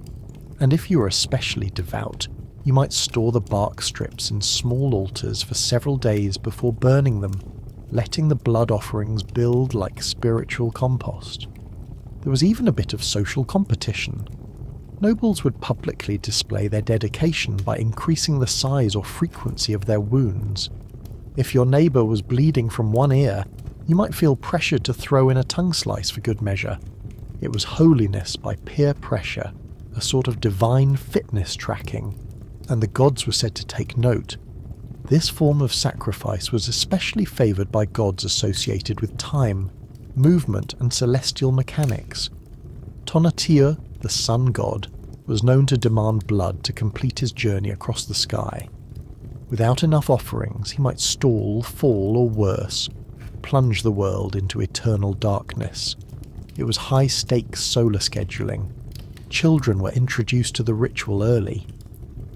And if you were especially devout, you might store the bark strips in small altars for several days before burning them, letting the blood offerings build like spiritual compost. There was even a bit of social competition. Nobles would publicly display their dedication by increasing the size or frequency of their wounds. If your neighbour was bleeding from one ear, you might feel pressured to throw in a tongue slice for good measure. It was holiness by peer pressure, a sort of divine fitness tracking, and the gods were said to take note. This form of sacrifice was especially favoured by gods associated with time, movement and celestial mechanics. Tonatiuh, the sun god, was known to demand blood to complete his journey across the sky. Without enough offerings, he might stall, fall, or worse, plunge the world into eternal darkness. It was high-stakes solar scheduling. Children were introduced to the ritual early.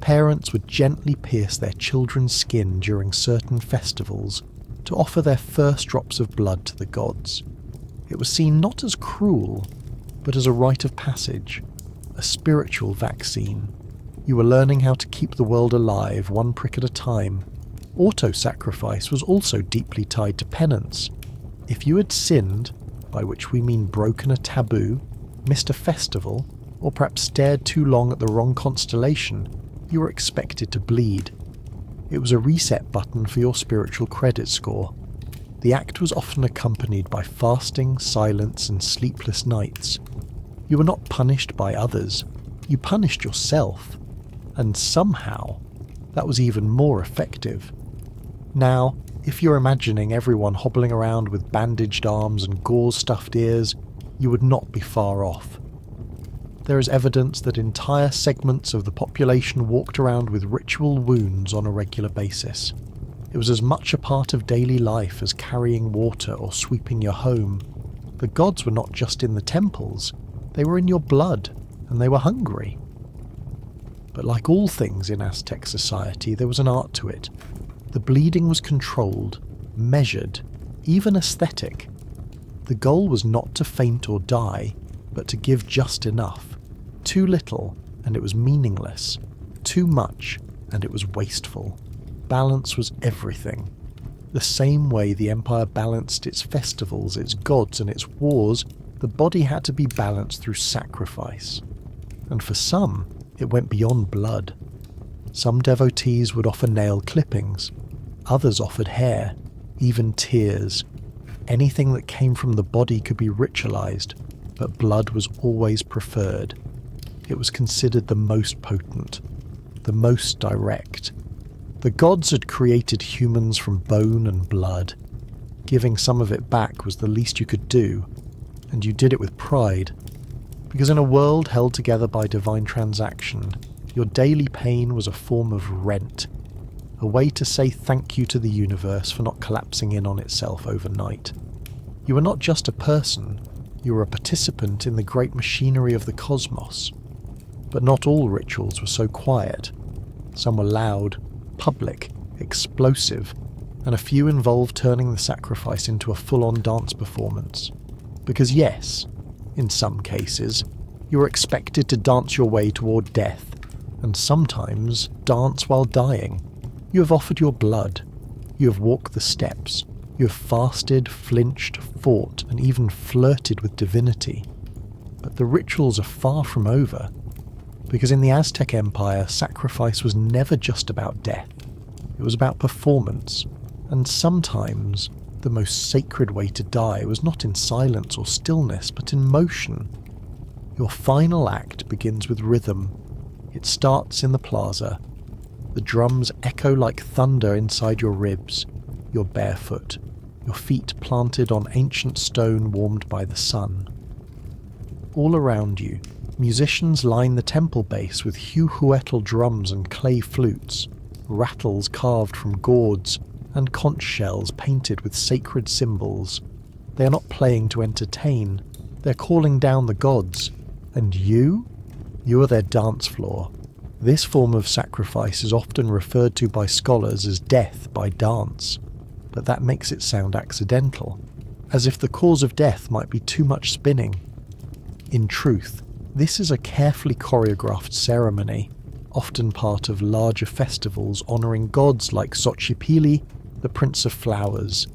Parents would gently pierce their children's skin during certain festivals to offer their first drops of blood to the gods. It was seen not as cruel, but as a rite of passage, a spiritual vaccine. You were learning how to keep the world alive, one prick at a time. Auto-sacrifice was also deeply tied to penance. If you had sinned, by which we mean broken a taboo, missed a festival, or perhaps stared too long at the wrong constellation, you were expected to bleed. It was a reset button for your spiritual credit score. The act was often accompanied by fasting, silence, and sleepless nights. You were not punished by others, you punished yourself. And somehow, that was even more effective. Now, if you're imagining everyone hobbling around with bandaged arms and gauze-stuffed ears, you would not be far off. There is evidence that entire segments of the population walked around with ritual wounds on a regular basis. It was as much a part of daily life as carrying water or sweeping your home. The gods were not just in the temples, they were in your blood, and they were hungry. But like all things in Aztec society, there was an art to it. The bleeding was controlled, measured, even aesthetic. The goal was not to faint or die, but to give just enough. Too little, and it was meaningless. Too much, and it was wasteful. Balance was everything. The same way the Empire balanced its festivals, its gods, and its wars, the body had to be balanced through sacrifice. And for some, it went beyond blood. Some devotees would offer nail clippings. Others offered hair, even tears. Anything that came from the body could be ritualized, but blood was always preferred. It was considered the most potent, the most direct. The gods had created humans from bone and blood. Giving some of it back was the least you could do, and you did it with pride. Because in a world held together by divine transaction, your daily pain was a form of rent, a way to say thank you to the universe for not collapsing in on itself overnight. You were not just a person, you were a participant in the great machinery of the cosmos. But not all rituals were so quiet. Some were loud, public, explosive, and a few involved turning the sacrifice into a full-on dance performance. Because yes, in some cases, you're expected to dance your way toward death, and sometimes dance while dying. You have offered your blood. You have walked the steps. You have fasted, flinched, fought, and even flirted with divinity. But the rituals are far from over, because in the Aztec Empire, sacrifice was never just about death. It was about performance, and sometimes the most sacred way to die was not in silence or stillness, but in motion. Your final act begins with rhythm. It starts in the plaza. The drums echo like thunder inside your ribs. You're barefoot, your feet planted on ancient stone warmed by the sun. All around you, musicians line the temple base with huehuetl drums and clay flutes, rattles carved from gourds, and conch shells painted with sacred symbols. They are not playing to entertain, they're calling down the gods. And you? You are their dance floor. This form of sacrifice is often referred to by scholars as death by dance, but that makes it sound accidental, as if the cause of death might be too much spinning. In truth, this is a carefully choreographed ceremony, often part of larger festivals honouring gods like Xochipilli, the Prince of Flowers.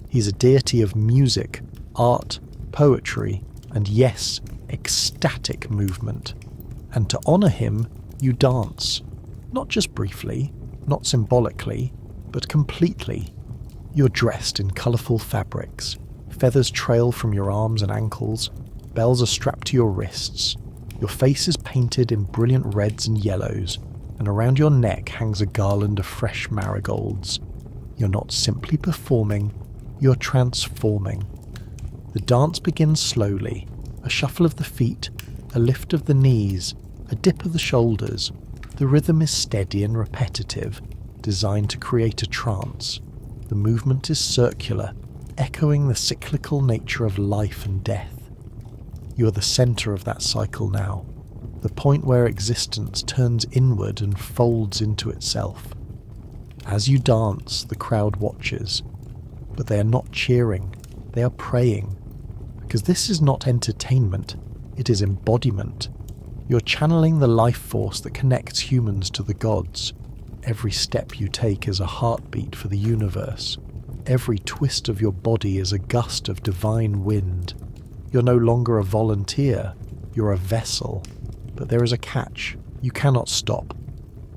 He's a deity of music, art, poetry, and yes, ecstatic movement. And to honour him, you dance. Not just briefly, not symbolically, but completely. You're dressed in colourful fabrics. Feathers trail from your arms and ankles. Bells are strapped to your wrists. Your face is painted in brilliant reds and yellows, and around your neck hangs a garland of fresh marigolds. You're not simply performing, you're transforming. The dance begins slowly, a shuffle of the feet, a lift of the knees, a dip of the shoulders. The rhythm is steady and repetitive, designed to create a trance. The movement is circular, echoing the cyclical nature of life and death. You are the centre of that cycle now, the point where existence turns inward and folds into itself. As you dance, the crowd watches, but they are not cheering, they are praying, because this is not entertainment, it is embodiment. You're channeling the life force that connects humans to the gods. Every step you take is a heartbeat for the universe. Every twist of your body is a gust of divine wind. You're no longer a volunteer, you're a vessel. But there is a catch. You cannot stop.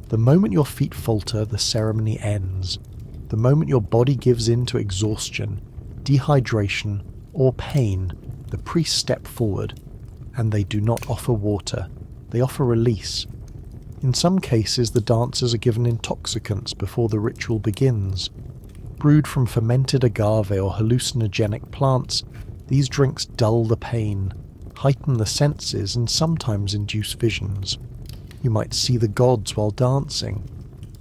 The moment your feet falter, the ceremony ends. The moment your body gives in to exhaustion, dehydration, or pain, the priests step forward, and they do not offer water. They offer release. In some cases, the dancers are given intoxicants before the ritual begins. Brewed from fermented agave or hallucinogenic plants, these drinks dull the pain, heighten the senses, and sometimes induce visions. You might see the gods while dancing.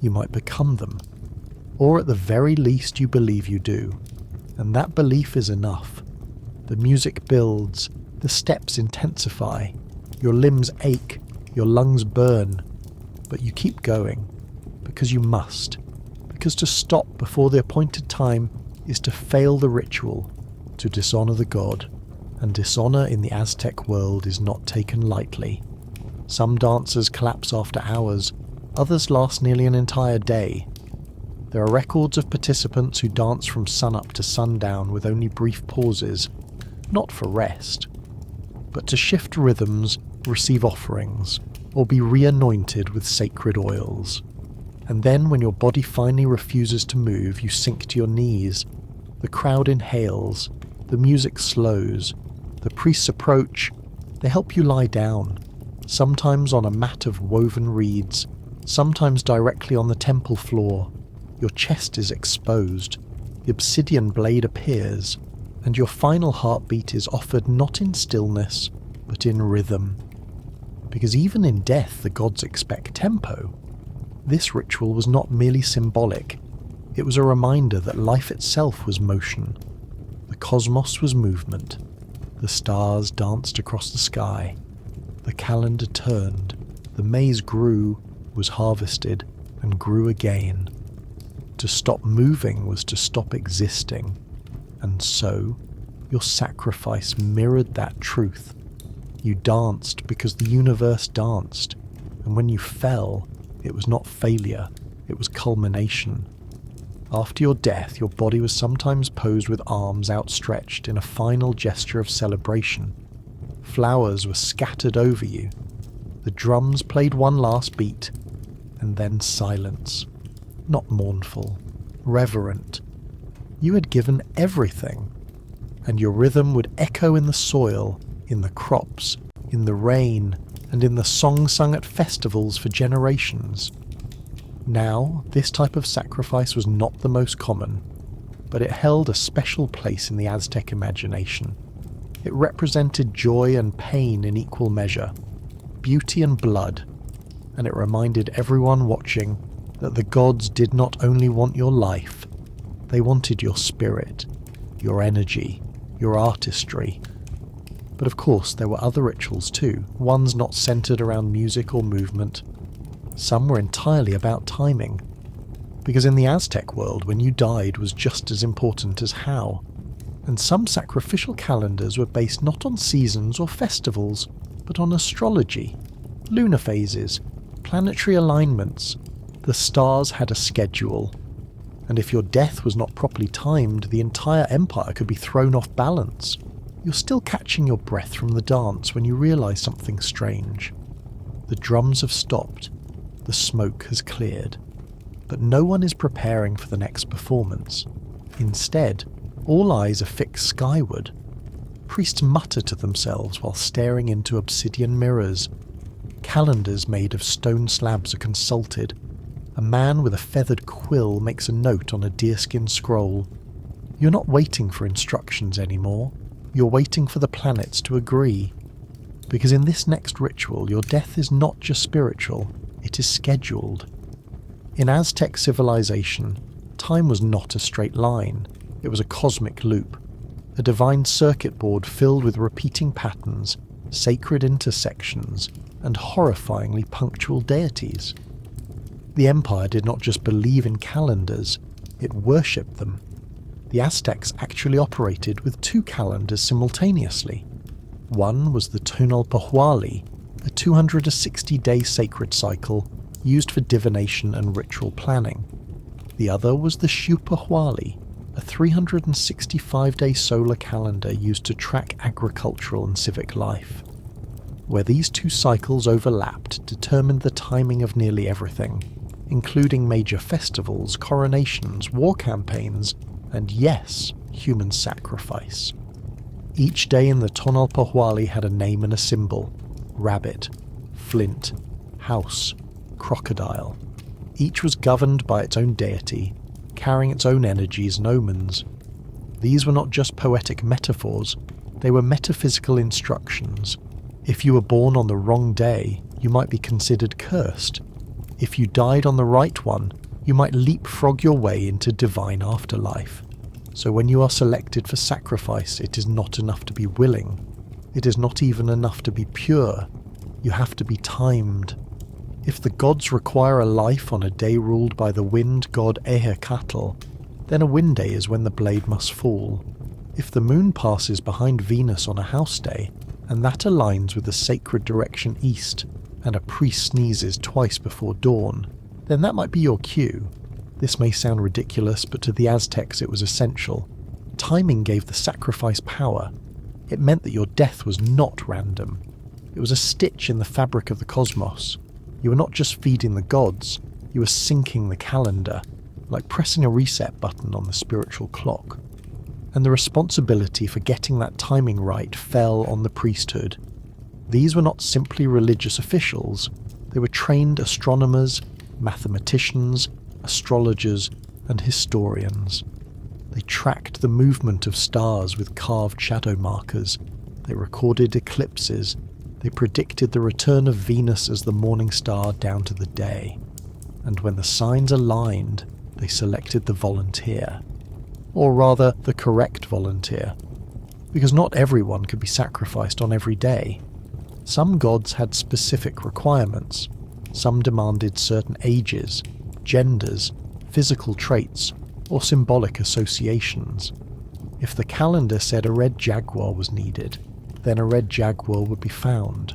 You might become them. Or at the very least you believe you do. And that belief is enough. The music builds, the steps intensify, your limbs ache, your lungs burn, but you keep going, because you must. Because to stop before the appointed time is to fail the ritual, to dishonour the god, and dishonour in the Aztec world is not taken lightly. Some dancers collapse after hours, others last nearly an entire day. There are records of participants who dance from sunup to sundown with only brief pauses, not for rest, but to shift rhythms, receive offerings, or be re-anointed with sacred oils. And then when your body finally refuses to move, you sink to your knees. The crowd inhales, the music slows, the priests approach, they help you lie down, sometimes on a mat of woven reeds, sometimes directly on the temple floor. Your chest is exposed, the obsidian blade appears, and your final heartbeat is offered not in stillness, but in rhythm. Because even in death the gods expect tempo. This ritual was not merely symbolic, it was a reminder that life itself was motion. The cosmos was movement. The stars danced across the sky. The calendar turned. The maize grew, was harvested, and grew again. To stop moving was to stop existing. And so, Your sacrifice mirrored that truth. You danced because the universe danced, and when you fell, it was not failure, it was culmination. After your death, your body was sometimes posed with arms outstretched in a final gesture of celebration. Flowers were scattered over you. The drums played one last beat, and then silence. Not mournful, reverent. You had given everything, and your rhythm would echo in the soil, in the crops, in the rain, and in the song sung at festivals for generations. Now, this type of sacrifice was not the most common, but it held a special place in the Aztec imagination. It represented joy and pain in equal measure, beauty and blood, and it reminded everyone watching that the gods did not only want your life, they wanted your spirit, your energy, your artistry. But of course there were other rituals too, ones not centered around music or movement. Some were entirely about timing, because in the Aztec world, when you died was just as important as how. And some sacrificial calendars were based not on seasons or festivals, but on astrology, lunar phases, planetary alignments. The stars had a schedule, and if your death was not properly timed, the entire empire could be thrown off balance. You're still catching your breath from the dance when you realise something strange. The drums have stopped, the smoke has cleared, but no one is preparing for the next performance. Instead, all eyes are fixed skyward. Priests mutter to themselves while staring into obsidian mirrors. Calendars made of stone slabs are consulted. A man with a feathered quill makes a note on a deerskin scroll. You're not waiting for instructions anymore. You're waiting for the planets to agree. Because in this next ritual, your death is not just spiritual, it is scheduled. In Aztec civilization, time was not a straight line. It was a cosmic loop, a divine circuit board filled with repeating patterns, sacred intersections, and horrifyingly punctual deities. The empire did not just believe in calendars, it worshipped them. The Aztecs actually operated with two calendars simultaneously. One was the Tonalpohualli, a 260-day sacred cycle used for divination and ritual planning. The other was the Xiuhpohualli, a 365-day solar calendar used to track agricultural and civic life. Where these two cycles overlapped determined the timing of nearly everything, including major festivals, coronations, war campaigns, and yes, human sacrifice. Each day in the Tonalpohualli had a name and a symbol: rabbit, flint, house, crocodile. Each was governed by its own deity, carrying its own energies and omens. These were not just poetic metaphors, they were metaphysical instructions. If you were born on the wrong day, you might be considered cursed. If you died on the right one, you might leapfrog your way into divine afterlife. So when you are selected for sacrifice, it is not enough to be willing. It is not even enough to be pure. You have to be timed. If the gods require a life on a day ruled by the wind god Ehecatl, then a wind day is when the blade must fall. If the moon passes behind Venus on a house day, and that aligns with the sacred direction east, and a priest sneezes twice before dawn, then that might be your cue. This may sound ridiculous, but to the Aztecs it was essential. Timing gave the sacrifice power. It meant that your death was not random. It was a stitch in the fabric of the cosmos. You were not just feeding the gods, you were syncing the calendar, like pressing a reset button on the spiritual clock. And the responsibility for getting that timing right fell on the priesthood. These were not simply religious officials, they were trained astronomers, mathematicians, astrologers, and historians. They tracked the movement of stars with carved shadow markers, they recorded eclipses, they predicted the return of Venus as the morning star down to the day. And when the signs aligned, they selected the volunteer. Or rather, the correct volunteer. Because not everyone could be sacrificed on every day. Some gods had specific requirements. Some demanded certain ages, genders, physical traits, or symbolic associations. If the calendar said a red jaguar was needed, then a red jaguar would be found.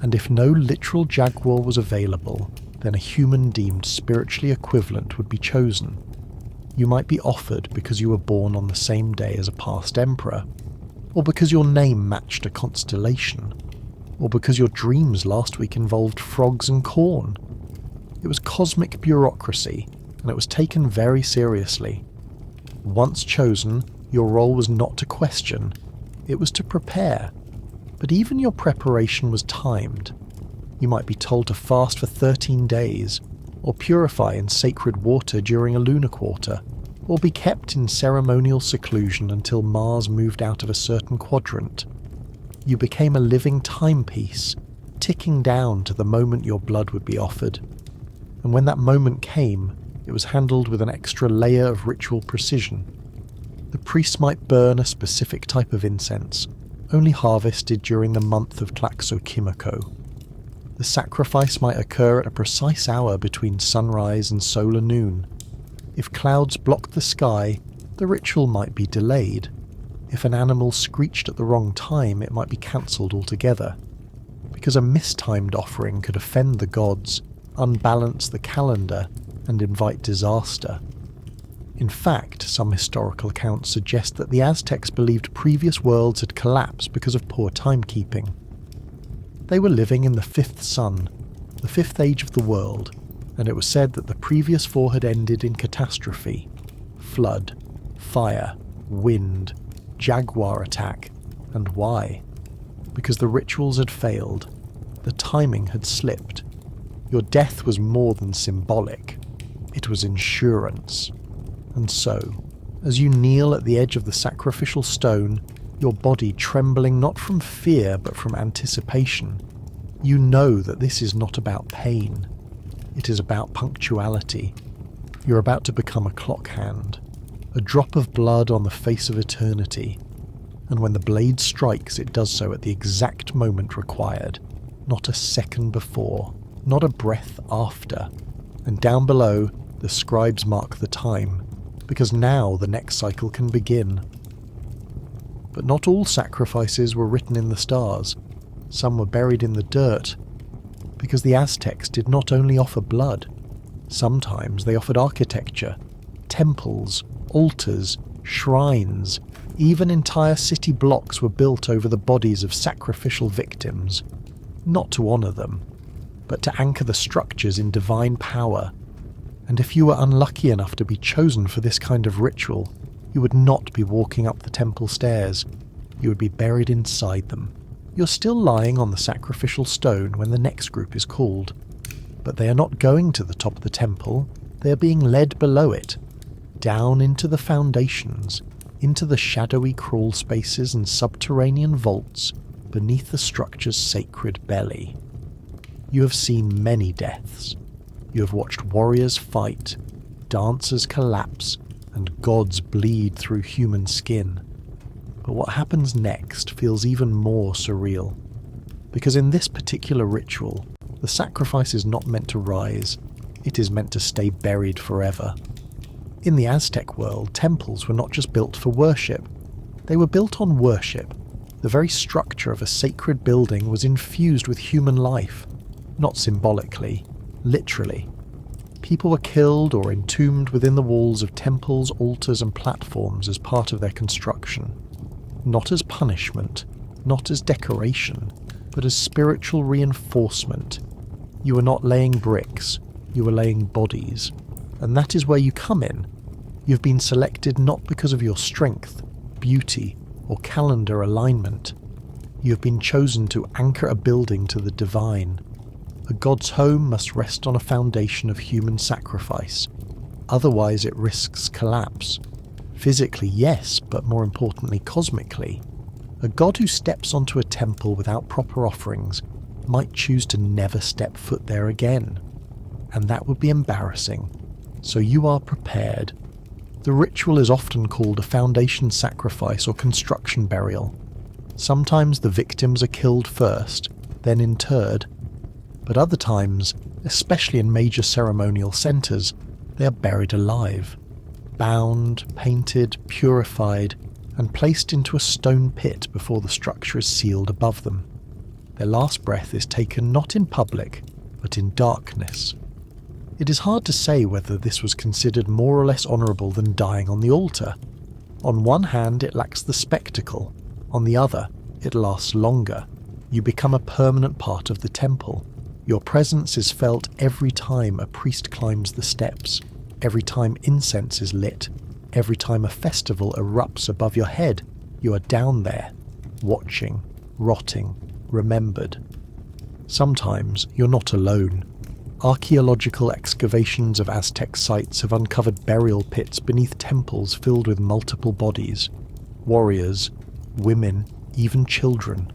And if no literal jaguar was available, then a human deemed spiritually equivalent would be chosen. You might be offered because you were born on the same day as a past emperor, or because your name matched a constellation, or because your dreams last week involved frogs and corn. It was cosmic bureaucracy, and it was taken very seriously. Once chosen, your role was not to question, it was to prepare. But even your preparation was timed. You might be told to fast for 13 days, or purify in sacred water during a lunar quarter, or be kept in ceremonial seclusion until Mars moved out of a certain quadrant. You became a living timepiece, ticking down to the moment your blood would be offered. And when that moment came, it was handled with an extra layer of ritual precision. The priests might burn a specific type of incense, only harvested during the month of Tlaxoquimco. The sacrifice might occur at a precise hour between sunrise and solar noon. If clouds blocked the sky, the ritual might be delayed. If an animal screeched at the wrong time, it might be cancelled altogether. Because a mistimed offering could offend the gods, unbalance the calendar, and invite disaster. In fact, some historical accounts suggest that the Aztecs believed previous worlds had collapsed because of poor timekeeping. They were living in the fifth sun, the fifth age of the world, and it was said that the previous four had ended in catastrophe: flood, fire, wind, jaguar attack. And why? Because the rituals had failed. The timing had slipped. Your death was more than symbolic. It was insurance. And so, as you kneel at the edge of the sacrificial stone, your body trembling not from fear but from anticipation, you know that this is not about pain. It is about punctuality. You're about to become a clock hand, a drop of blood on the face of eternity. And when the blade strikes, it does so at the exact moment required, not a second before, not a breath after. And down below, the scribes mark the time, because now the next cycle can begin. But not all sacrifices were written in the stars. Some were buried in the dirt, because the Aztecs did not only offer blood. Sometimes they offered architecture, temples, altars, shrines. Even entire city blocks were built over the bodies of sacrificial victims, not to honour them, but to anchor the structures in divine power. And if you were unlucky enough to be chosen for this kind of ritual, you would not be walking up the temple stairs. You would be buried inside them. You're still lying on the sacrificial stone when the next group is called. But they are not going to the top of the temple, they are being led below it, down into the foundations, into the shadowy crawl spaces and subterranean vaults beneath the structure's sacred belly. You have seen many deaths. You have watched warriors fight, dancers collapse, and gods bleed through human skin. But what happens next feels even more surreal. Because in this particular ritual, the sacrifice is not meant to rise, it is meant to stay buried forever. In the Aztec world, temples were not just built for worship. They were built on worship. The very structure of a sacred building was infused with human life, not symbolically, literally. People were killed or entombed within the walls of temples, altars, and platforms as part of their construction. Not as punishment, not as decoration, but as spiritual reinforcement. You were not laying bricks, you were laying bodies. And that is where you come in. You've been selected not because of your strength, beauty, or calendar alignment. You have been chosen to anchor a building to the divine. A god's home must rest on a foundation of human sacrifice. Otherwise it risks collapse. Physically, yes, but more importantly, cosmically. A god who steps onto a temple without proper offerings might choose to never step foot there again. And that would be embarrassing. So you are prepared. The ritual is often called a foundation sacrifice or construction burial. Sometimes the victims are killed first, then interred. But other times, especially in major ceremonial centres, they are buried alive. Bound, painted, purified, and placed into a stone pit before the structure is sealed above them. Their last breath is taken not in public, but in darkness. It is hard to say whether this was considered more or less honourable than dying on the altar. On one hand, it lacks the spectacle. On the other, it lasts longer. You become a permanent part of the temple. Your presence is felt every time a priest climbs the steps, every time incense is lit, every time a festival erupts above your head. You are down there, watching, rotting, remembered. Sometimes you're not alone. Archaeological excavations of Aztec sites have uncovered burial pits beneath temples filled with multiple bodies. Warriors, women, even children.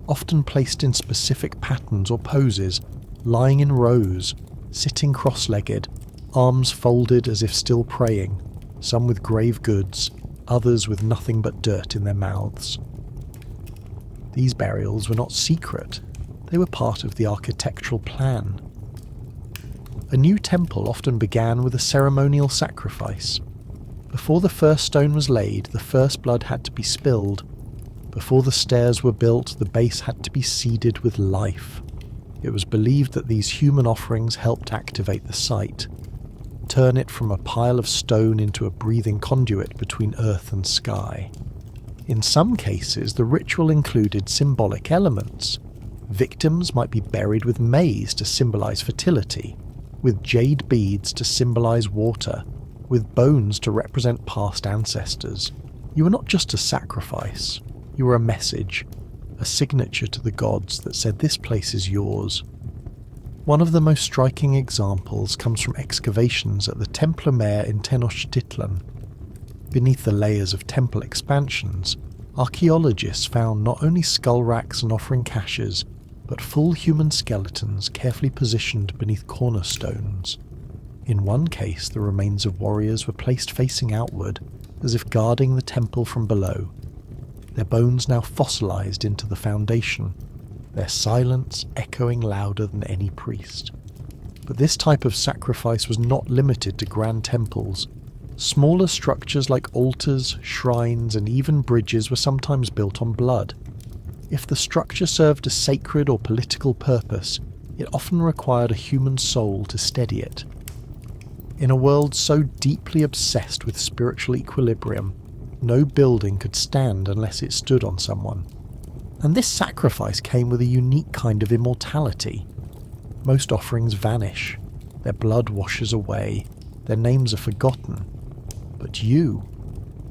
Often placed in specific patterns or poses, lying in rows, sitting cross-legged, arms folded as if still praying, some with grave goods, others with nothing but dirt in their mouths. These burials were not secret, they were part of the architectural plan. A new temple often began with a ceremonial sacrifice. Before the first stone was laid, the first blood had to be spilled. Before the stairs were built, the base had to be seeded with life. It was believed that these human offerings helped activate the site, turn it from a pile of stone into a breathing conduit between earth and sky. In some cases, the ritual included symbolic elements. Victims might be buried with maize to symbolize fertility, with jade beads to symbolize water, with bones to represent past ancestors. You were not just a sacrifice, you were a message, a signature to the gods that said this place is yours. One of the most striking examples comes from excavations at the Templo Mayor in Tenochtitlan. Beneath the layers of temple expansions, archaeologists found not only skull racks and offering caches, but full human skeletons carefully positioned beneath cornerstones. In one case, the remains of warriors were placed facing outward, as if guarding the temple from below. Their bones now fossilized into the foundation, their silence echoing louder than any priest. But this type of sacrifice was not limited to grand temples. Smaller structures like altars, shrines, and even bridges were sometimes built on blood. If the structure served a sacred or political purpose, it often required a human soul to steady it. In a world so deeply obsessed with spiritual equilibrium, no building could stand unless it stood on someone. And this sacrifice came with a unique kind of immortality. Most offerings vanish, their blood washes away, their names are forgotten. But you're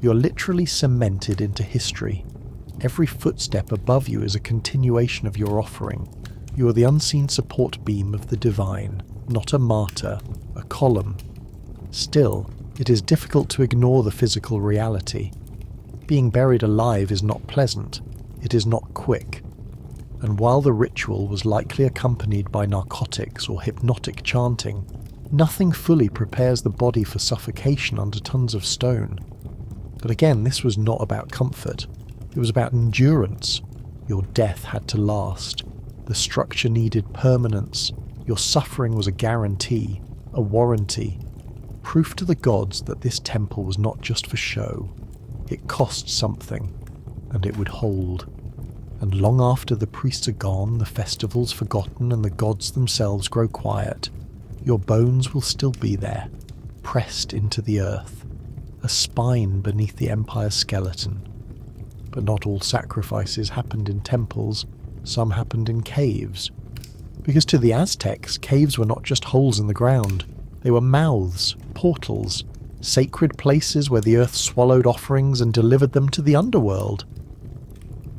literally cemented into history. Every footstep above you is a continuation of your offering. You are the unseen support beam of the divine, not a martyr, a column. Still, it is difficult to ignore the physical reality. Being buried alive is not pleasant, it is not quick. And while the ritual was likely accompanied by narcotics or hypnotic chanting, nothing fully prepares the body for suffocation under tons of stone. But again, this was not about comfort. It was about endurance. Your death had to last. The structure needed permanence. Your suffering was a guarantee, a warranty. Proof to the gods that this temple was not just for show. It cost something, and it would hold. And long after the priests are gone, the festivals forgotten, and the gods themselves grow quiet, your bones will still be there, pressed into the earth, a spine beneath the empire's skeleton. But not all sacrifices happened in temples, some happened in caves. Because to the Aztecs, caves were not just holes in the ground, they were mouths, portals, sacred places where the earth swallowed offerings and delivered them to the underworld.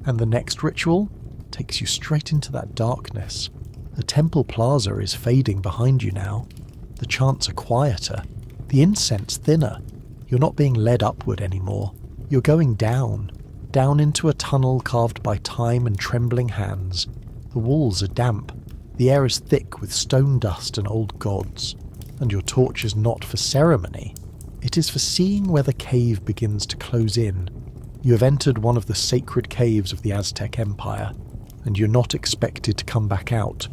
And the next ritual takes you straight into that darkness. The temple plaza is fading behind you now. The chants are quieter, the incense thinner. You're not being led upward anymore. You're going down into a tunnel carved by time and trembling hands. The walls are damp. The air is thick with stone dust and old gods. And your torch is not for ceremony. It is for seeing where the cave begins to close in. You have entered one of the sacred caves of the Aztec Empire, and you're not expected to come back out.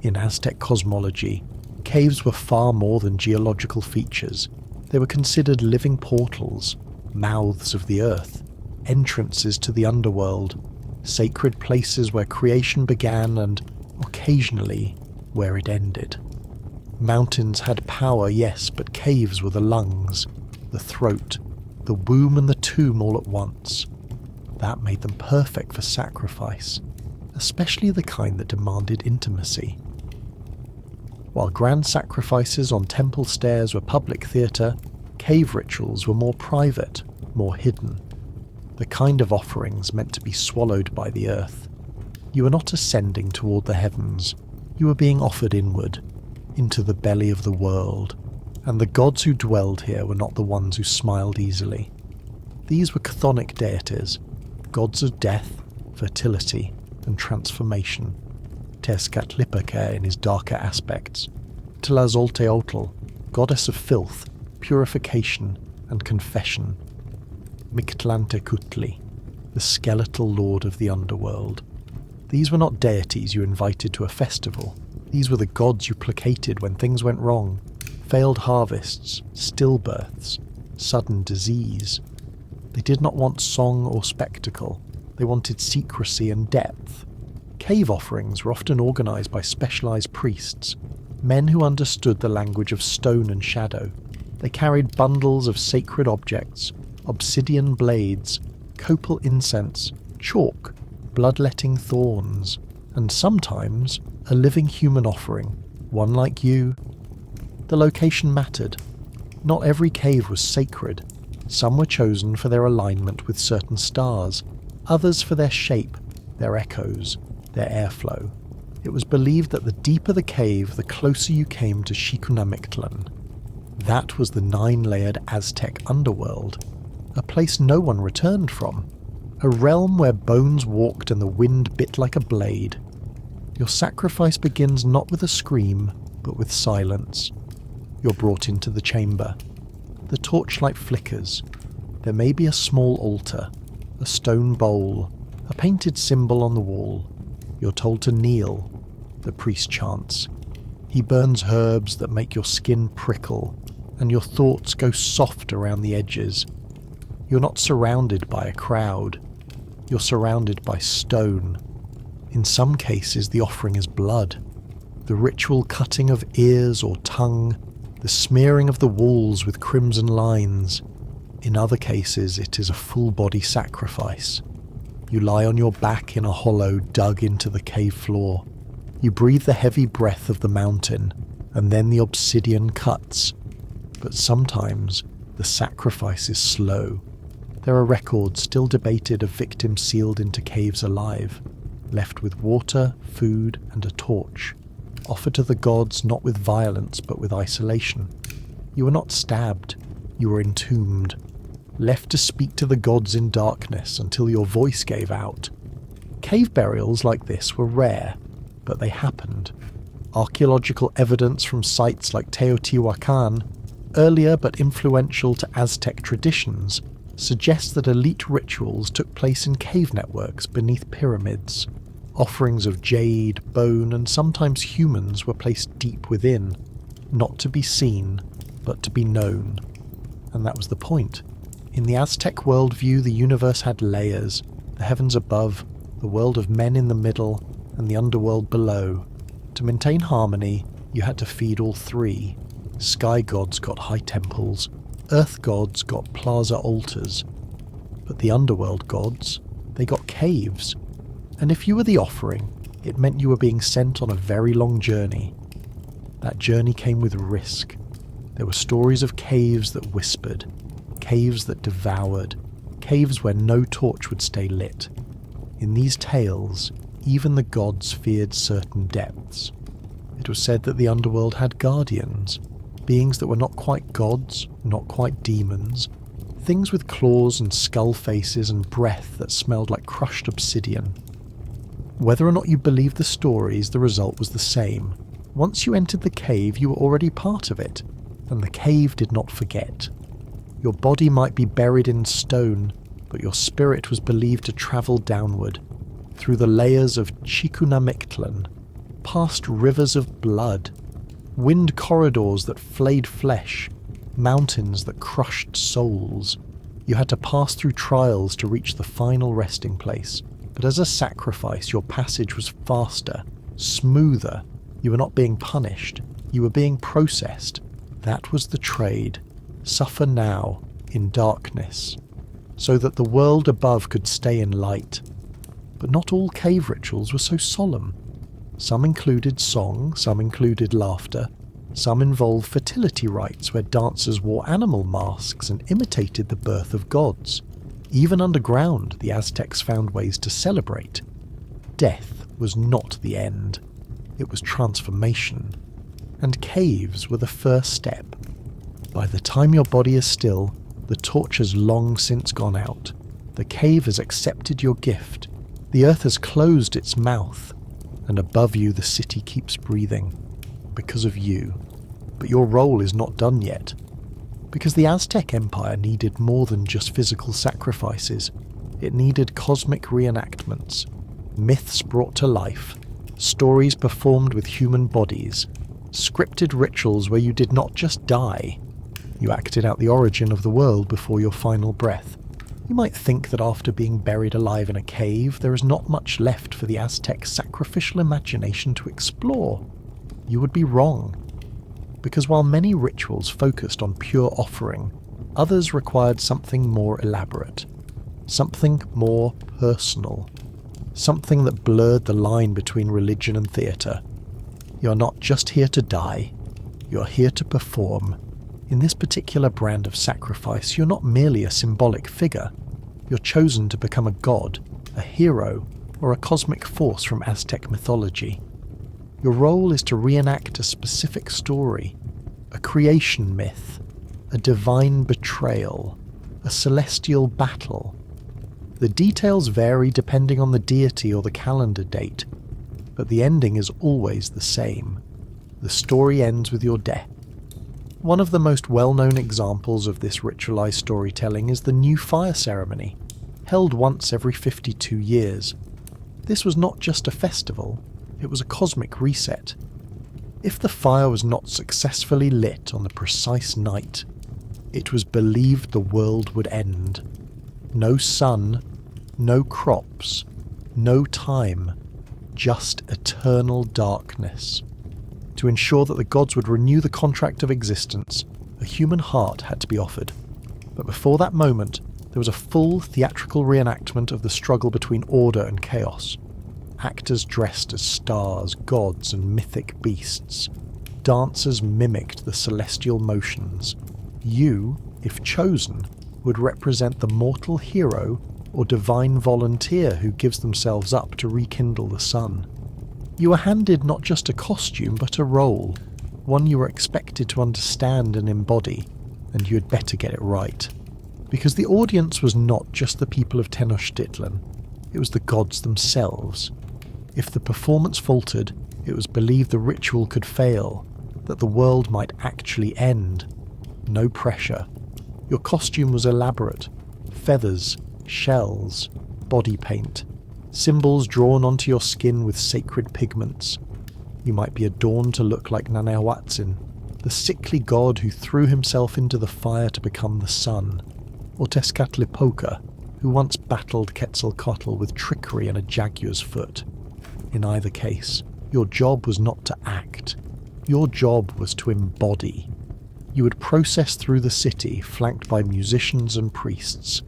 In Aztec cosmology, caves were far more than geological features. They were considered living portals. mouths of the earth, entrances to the underworld, sacred places where creation began and, occasionally, where it ended. Mountains had power, yes, but caves were the lungs, the throat, the womb and the tomb all at once. That made them perfect for sacrifice, especially the kind that demanded intimacy. While grand sacrifices on temple stairs were public theatre, cave rituals were more private, more hidden. The kind of offerings meant to be swallowed by the earth. You were not ascending toward the heavens, you were being offered inward, into the belly of the world, and the gods who dwelled here were not the ones who smiled easily. These were chthonic deities, gods of death, fertility, and transformation. Tezcatlipoca in his darker aspects, Tlazolteotl, goddess of filth, purification, and confession. Mictlantecutli, the skeletal lord of the underworld. These were not deities you invited to a festival. These were the gods you placated when things went wrong. Failed harvests, stillbirths, sudden disease. They did not want song or spectacle. They wanted secrecy and depth. Cave offerings were often organised by specialised priests, men who understood the language of stone and shadow. They carried bundles of sacred objects, obsidian blades, copal incense, chalk, bloodletting thorns, and sometimes a living human offering, one like you. The location mattered. Not every cave was sacred. Some were chosen for their alignment with certain stars, others for their shape, their echoes, their airflow. It was believed that the deeper the cave, the closer you came to Xiconamictlan. That was the 9-layered Aztec underworld, a place no one returned from, a realm where bones walked and the wind bit like a blade. Your sacrifice begins not with a scream, but with silence. You're brought into the chamber. The torchlight flickers. There may be a small altar, a stone bowl, a painted symbol on the wall. You're told to kneel. The priest chants. He burns herbs that make your skin prickle, and your thoughts go soft around the edges. You're not surrounded by a crowd. You're surrounded by stone. In some cases, the offering is blood. The ritual cutting of ears or tongue, the smearing of the walls with crimson lines. In other cases, it is a full-body sacrifice. You lie on your back in a hollow dug into the cave floor. You breathe the heavy breath of the mountain, and then the obsidian cuts. But sometimes, the sacrifice is slow. There are records still debated of victims sealed into caves alive, left with water, food, and a torch, offered to the gods not with violence but with isolation. You were not stabbed, you were entombed, left to speak to the gods in darkness until your voice gave out. Cave burials like this were rare, but they happened. Archaeological evidence from sites like Teotihuacan, earlier but influential to Aztec traditions, suggests that elite rituals took place in cave networks beneath pyramids. Offerings of jade, bone, and sometimes humans were placed deep within, not to be seen, but to be known. And that was the point. In the Aztec worldview, the universe had layers, the heavens above, the world of men in the middle, and the underworld below. To maintain harmony, you had to feed all three. Sky gods got high temples, earth gods got plaza altars. But the underworld gods, they got caves. And if you were the offering, it meant you were being sent on a very long journey. That journey came with risk. There were stories of caves that whispered, caves that devoured, caves where no torch would stay lit. In these tales, even the gods feared certain depths. It was said that the underworld had guardians, beings that were not quite gods, not quite demons, things with claws and skull faces and breath that smelled like crushed obsidian. Whether or not you believed the stories, the result was the same. Once you entered the cave, you were already part of it, and the cave did not forget. Your body might be buried in stone, but your spirit was believed to travel downward, through the layers of Xiconamictlan, past rivers of blood, wind corridors that flayed flesh, mountains that crushed souls, You had to pass through trials to reach the final resting place, but as a sacrifice your passage was faster, smoother. You were not being punished, you were being processed. That was the trade. Suffer now, in darkness, so that the world above could stay in light. But not all cave rituals were so solemn. Some included song, some included laughter, some involved fertility rites where dancers wore animal masks and imitated the birth of gods. Even underground, the Aztecs found ways to celebrate. Death was not the end. It was transformation. And caves were the first step. By the time your body is still, the torch has long since gone out. The cave has accepted your gift. The earth has closed its mouth. And above you the city keeps breathing. Because of you. But your role is not done yet. Because the Aztec Empire needed more than just physical sacrifices. It needed cosmic reenactments. Myths brought to life. Stories performed with human bodies. Scripted rituals where you did not just die. You acted out the origin of the world before your final breath. You might think that after being buried alive in a cave, there is not much left for the Aztec sacrificial imagination to explore. You would be wrong. Because while many rituals focused on pure offering, others required something more elaborate. Something more personal. Something that blurred the line between religion and theatre. You're not just here to die. You're here to perform. In this particular brand of sacrifice, you're not merely a symbolic figure. You're chosen to become a god, a hero, or a cosmic force from Aztec mythology. Your role is to reenact a specific story, a creation myth, a divine betrayal, a celestial battle. The details vary depending on the deity or the calendar date, but the ending is always the same. The story ends with your death. One of the most well-known examples of this ritualized storytelling is the New Fire ceremony, held once every 52 years. This was not just a festival, it was a cosmic reset. If the fire was not successfully lit on the precise night, it was believed the world would end. No sun, no crops, no time, just eternal darkness. To ensure that the gods would renew the contract of existence, a human heart had to be offered. But before that moment, there was a full theatrical reenactment of the struggle between order and chaos. Actors dressed as stars, gods, and mythic beasts. Dancers mimicked the celestial motions. You, if chosen, would represent the mortal hero or divine volunteer who gives themselves up to rekindle the sun. You were handed not just a costume, but a role, one you were expected to understand and embody, and you had better get it right. Because the audience was not just the people of Tenochtitlan, it was the gods themselves. If the performance faltered, it was believed the ritual could fail, that the world might actually end. No pressure. Your costume was elaborate. Feathers, shells, body paint, symbols drawn onto your skin with sacred pigments. You might be adorned to look like Nanahuatzin, the sickly god who threw himself into the fire to become the sun, or Tezcatlipoca, who once battled Quetzalcoatl with trickery and a jaguar's foot. In either case, your job was not to act. Your job was to embody. You would process through the city, flanked by musicians and priests.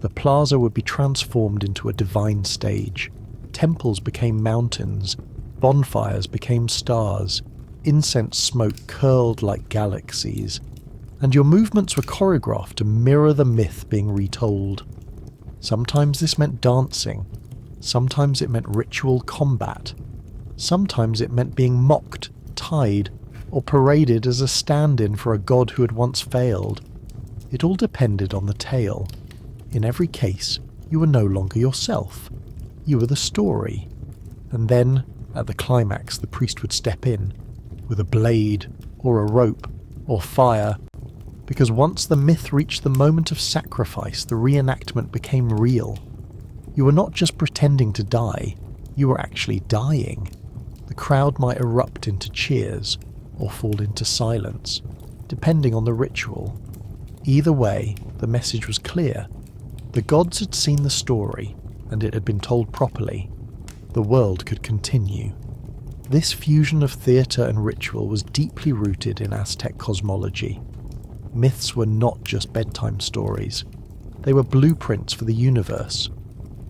The plaza would be transformed into a divine stage. Temples became mountains. Bonfires became stars. Incense smoke curled like galaxies. And your movements were choreographed to mirror the myth being retold. Sometimes this meant dancing. Sometimes it meant ritual combat. Sometimes it meant being mocked, tied, or paraded as a stand-in for a god who had once failed. It all depended on the tale. In every case, you were no longer yourself. You were the story. And then, at the climax, the priest would step in, with a blade, or a rope, or fire, because once the myth reached the moment of sacrifice, the reenactment became real. You were not just pretending to die, you were actually dying. The crowd might erupt into cheers, or fall into silence, depending on the ritual. Either way, the message was clear. The gods had seen the story, and it had been told properly. The world could continue. This fusion of theatre and ritual was deeply rooted in Aztec cosmology. Myths were not just bedtime stories. They were blueprints for the universe.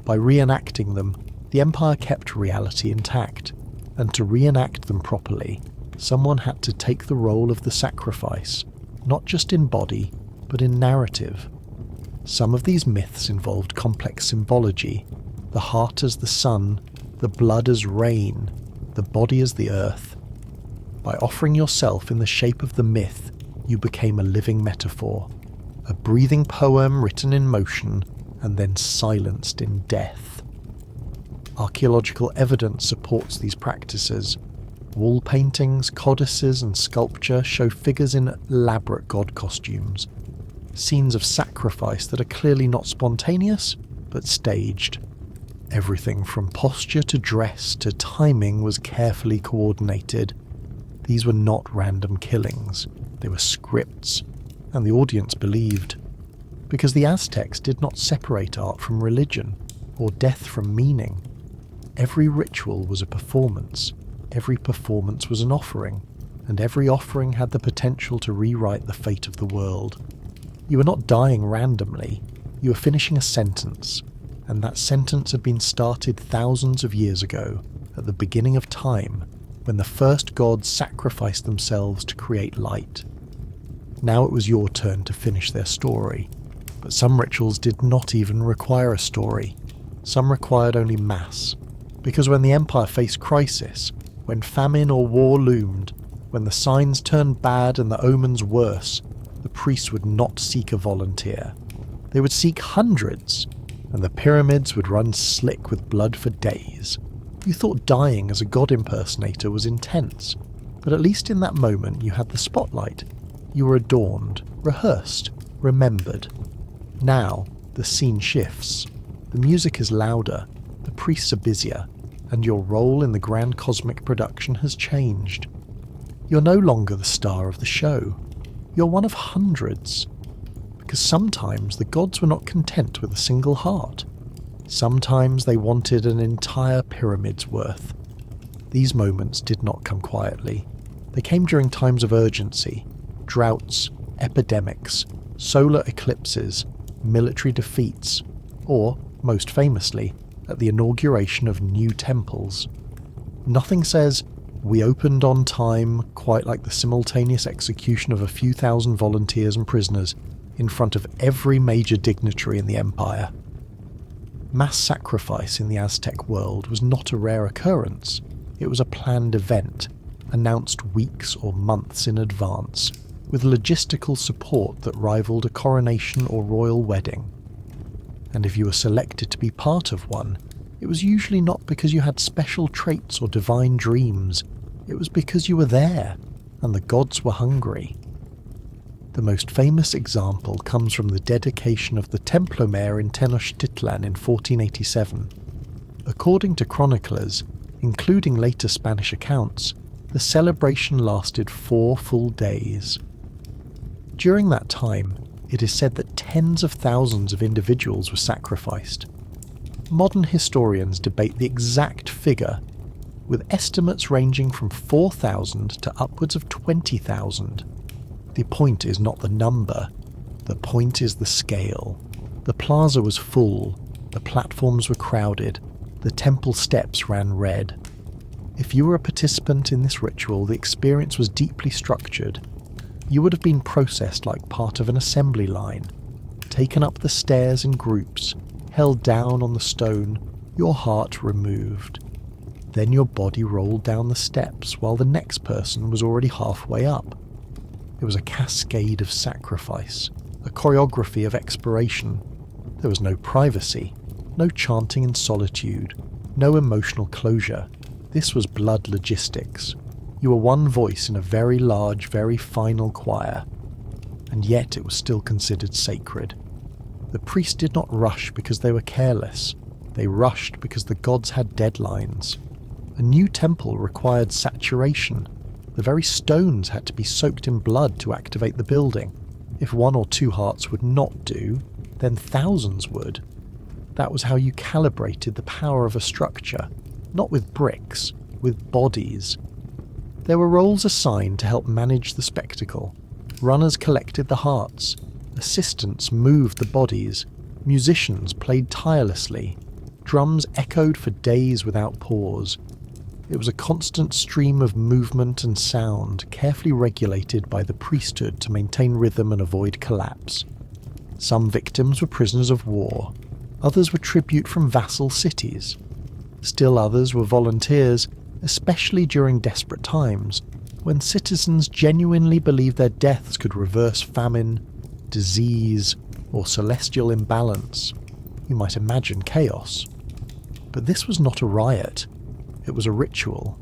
By reenacting them, the Empire kept reality intact, and to reenact them properly, someone had to take the role of the sacrifice, not just in body, but in narrative. Some of these myths involved complex symbology, the heart as the sun, the blood as rain, the body as the earth. By offering yourself in the shape of the myth, you became a living metaphor, a breathing poem written in motion and then silenced in death. Archaeological evidence supports these practices. Wall paintings, codices and sculpture show figures in elaborate god costumes, scenes of sacrifice that are clearly not spontaneous, but staged. Everything from posture to dress to timing was carefully coordinated. These were not random killings, they were scripts, and the audience believed. Because the Aztecs did not separate art from religion, or death from meaning. Every ritual was a performance, every performance was an offering, and every offering had the potential to rewrite the fate of the world. You were not dying randomly, you were finishing a sentence, and that sentence had been started thousands of years ago, at the beginning of time, when the first gods sacrificed themselves to create light. Now it was your turn to finish their story, but some rituals did not even require a story. Some required only mass, because when the Empire faced crisis, when famine or war loomed, when the signs turned bad and the omens worse, the priests would not seek a volunteer. They would seek hundreds, and the pyramids would run slick with blood for days. You thought dying as a god impersonator was intense, but at least in that moment you had the spotlight. You were adorned, rehearsed, remembered. Now, the scene shifts. The music is louder, the priests are busier, and your role in the grand cosmic production has changed. You're no longer the star of the show. You're one of hundreds. Because sometimes the gods were not content with a single heart. Sometimes they wanted an entire pyramid's worth. These moments did not come quietly. They came during times of urgency, droughts, epidemics, solar eclipses, military defeats, or, most famously, at the inauguration of new temples. Nothing says, "We opened on time," quite like the simultaneous execution of a few thousand volunteers and prisoners in front of every major dignitary in the empire. Mass sacrifice in the Aztec world was not a rare occurrence. It was a planned event, announced weeks or months in advance, with logistical support that rivaled a coronation or royal wedding. And if you were selected to be part of one, it was usually not because you had special traits or divine dreams. It was because you were there, and the gods were hungry. The most famous example comes from the dedication of the Templomer in Tenochtitlan in 1487. According to chroniclers, including later Spanish accounts, the celebration lasted 4 full days. During that time, it is said that tens of thousands of individuals were sacrificed. Modern historians debate the exact figure, with estimates ranging from 4,000 to upwards of 20,000. The point is not the number, the point is the scale. The plaza was full, the platforms were crowded, the temple steps ran red. If you were a participant in this ritual, the experience was deeply structured. You would have been processed like part of an assembly line, taken up the stairs in groups, held down on the stone, your heart removed. Then your body rolled down the steps while the next person was already halfway up. It was a cascade of sacrifice, a choreography of expiration. There was no privacy, no chanting in solitude, no emotional closure. This was blood logistics. You were one voice in a very large, very final choir, and yet it was still considered sacred. The priests did not rush because they were careless. They rushed because the gods had deadlines. A new temple required saturation. The very stones had to be soaked in blood to activate the building. If one or two hearts would not do, then thousands would. That was how you calibrated the power of a structure, not with bricks, with bodies. There were roles assigned to help manage the spectacle. Runners collected the hearts, assistants moved the bodies, musicians played tirelessly, drums echoed for days without pause. It was a constant stream of movement and sound, carefully regulated by the priesthood to maintain rhythm and avoid collapse. Some victims were prisoners of war, others were tribute from vassal cities. Still others were volunteers, especially during desperate times, when citizens genuinely believed their deaths could reverse famine, disease, or celestial imbalance. You might imagine chaos. But this was not a riot. It was a ritual.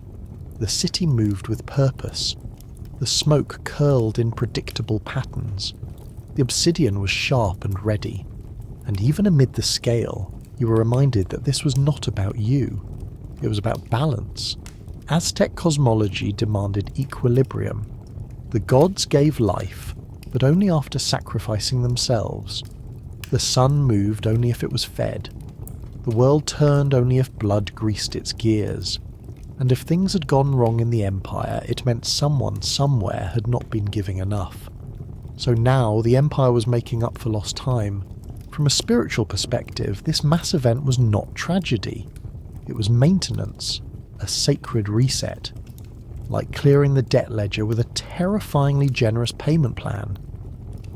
The city moved with purpose. The smoke curled in predictable patterns. The obsidian was sharp and ready. And even amid the scale, you were reminded that this was not about you. It was about balance. Aztec cosmology demanded equilibrium. The gods gave life, but only after sacrificing themselves. The sun moved only if it was fed. The world turned only if blood greased its gears. And if things had gone wrong in the Empire, it meant someone somewhere had not been giving enough. So now the Empire was making up for lost time. From a spiritual perspective, this mass event was not tragedy. It was maintenance, a sacred reset. Like clearing the debt ledger with a terrifyingly generous payment plan.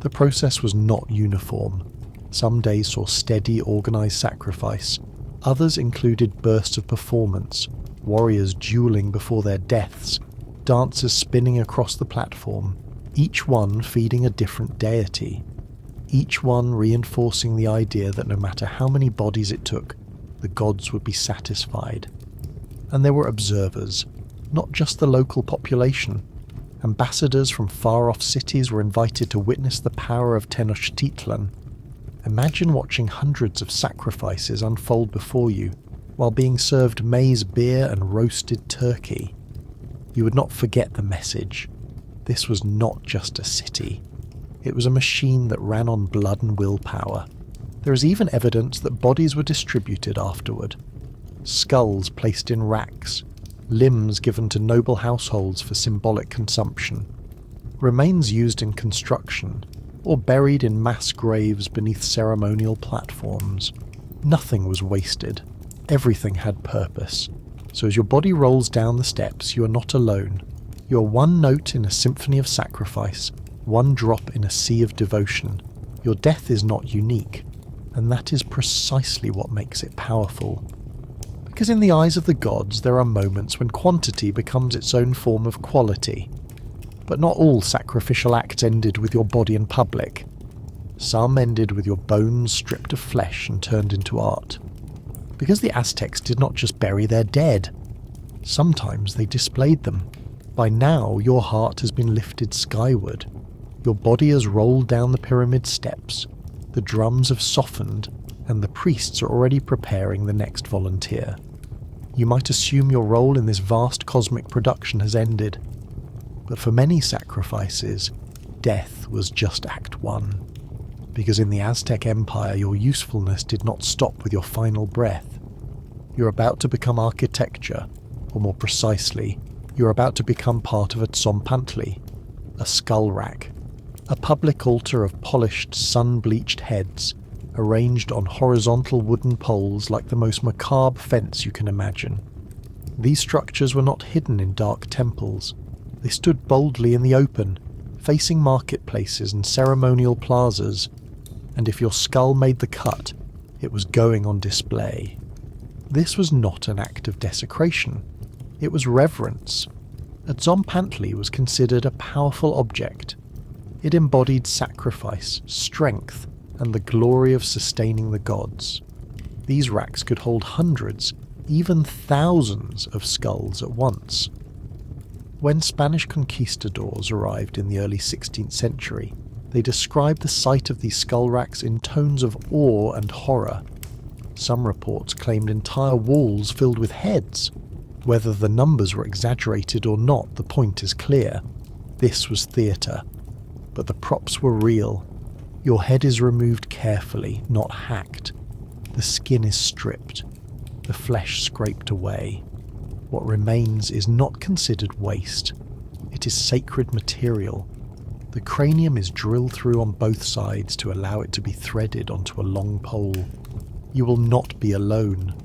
The process was not uniform. Some days saw steady, organised sacrifice. Others included bursts of performance, warriors duelling before their deaths, dancers spinning across the platform, each one feeding a different deity. Each one reinforcing the idea that no matter how many bodies it took, the gods would be satisfied. And there were observers, not just the local population. Ambassadors from far-off cities were invited to witness the power of Tenochtitlan. Imagine watching hundreds of sacrifices unfold before you, while being served maize beer and roasted turkey. You would not forget the message. This was not just a city. It was a machine that ran on blood and willpower. There is even evidence that bodies were distributed afterward. Skulls placed in racks, limbs given to noble households for symbolic consumption, remains used in construction, or buried in mass graves beneath ceremonial platforms. Nothing was wasted. Everything had purpose. So as your body rolls down the steps, you are not alone. You are one note in a symphony of sacrifice, one drop in a sea of devotion. Your death is not unique, and that is precisely what makes it powerful. Because in the eyes of the gods, there are moments when quantity becomes its own form of quality. But not all sacrificial acts ended with your body in public. Some ended with your bones stripped of flesh and turned into art. Because the Aztecs did not just bury their dead. Sometimes they displayed them. By now, your heart has been lifted skyward. Your body has rolled down the pyramid steps. The drums have softened, and the priests are already preparing the next volunteer. You might assume your role in this vast cosmic production has ended. But for many sacrifices, death was just Act 1. Because in the Aztec Empire, your usefulness did not stop with your final breath. You're about to become architecture, or more precisely, you're about to become part of a tzompantli, a skull rack, a public altar of polished, sun-bleached heads, arranged on horizontal wooden poles like the most macabre fence you can imagine. These structures were not hidden in dark temples. They stood boldly in the open, facing marketplaces and ceremonial plazas, and if your skull made the cut, it was going on display. This was not an act of desecration. It was reverence. A tzompantli was considered a powerful object. It embodied sacrifice, strength, and the glory of sustaining the gods. These racks could hold hundreds, even thousands of skulls at once. When Spanish conquistadors arrived in the early 16th century, they described the sight of these skull racks in tones of awe and horror. Some reports claimed entire walls filled with heads. Whether the numbers were exaggerated or not, the point is clear. This was theatre. but the props were real. Your head is removed carefully, not hacked. The skin is stripped, the flesh scraped away. What remains is not considered waste. It is sacred material. The cranium is drilled through on both sides to allow it to be threaded onto a long pole. You will not be alone.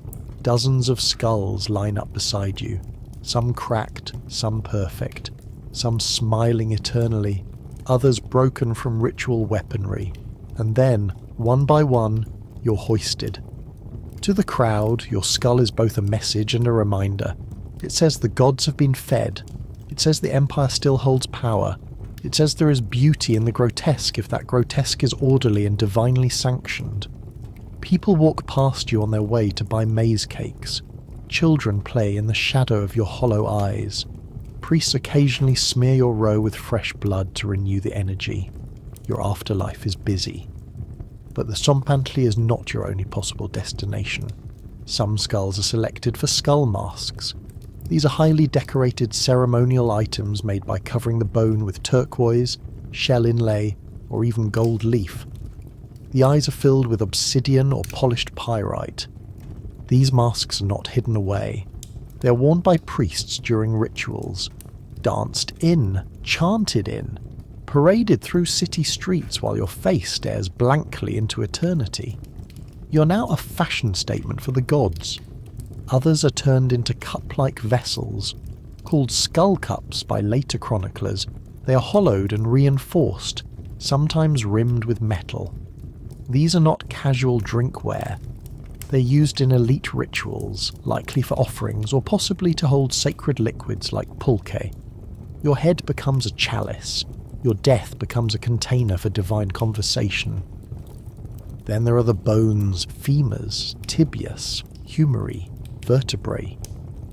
Dozens of skulls line up beside you, some cracked, some perfect, some smiling eternally, others broken from ritual weaponry, and then, one by one, you're hoisted. To the crowd, your skull is both a message and a reminder. It says the gods have been fed. It says the Empire still holds power. It says there is beauty in the grotesque if that grotesque is orderly and divinely sanctioned. People walk past you on their way to buy maize cakes. Children play in the shadow of your hollow eyes. Priests occasionally smear your row with fresh blood to renew the energy. Your afterlife is busy. But the Zompantli is not your only possible destination. Some skulls are selected for skull masks. These are highly decorated ceremonial items made by covering the bone with turquoise, shell inlay, or even gold leaf. The eyes are filled with obsidian or polished pyrite. These masks are not hidden away. They are worn by priests during rituals, danced in, chanted in, paraded through city streets while your face stares blankly into eternity. You're now a fashion statement for the gods. Others are turned into cup-like vessels. Called skull cups by later chroniclers, they are hollowed and reinforced, sometimes rimmed with metal. These are not casual drinkware. They're used in elite rituals, likely for offerings or possibly to hold sacred liquids like pulque. Your head becomes a chalice. Your death becomes a container for divine conversation. Then there are the bones, femurs, tibias, humeri, vertebrae.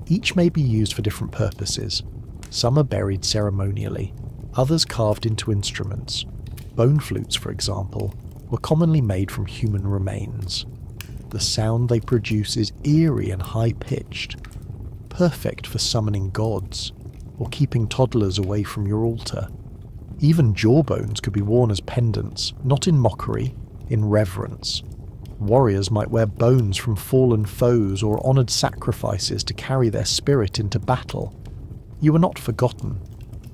Each may be used for different purposes. Some are buried ceremonially, others carved into instruments. Bone flutes, for example, were commonly made from human remains. The sound they produce is eerie and high-pitched, perfect for summoning gods or keeping toddlers away from your altar. Even jawbones could be worn as pendants, not in mockery, in reverence. Warriors might wear bones from fallen foes or honoured sacrifices to carry their spirit into battle. You were not forgotten.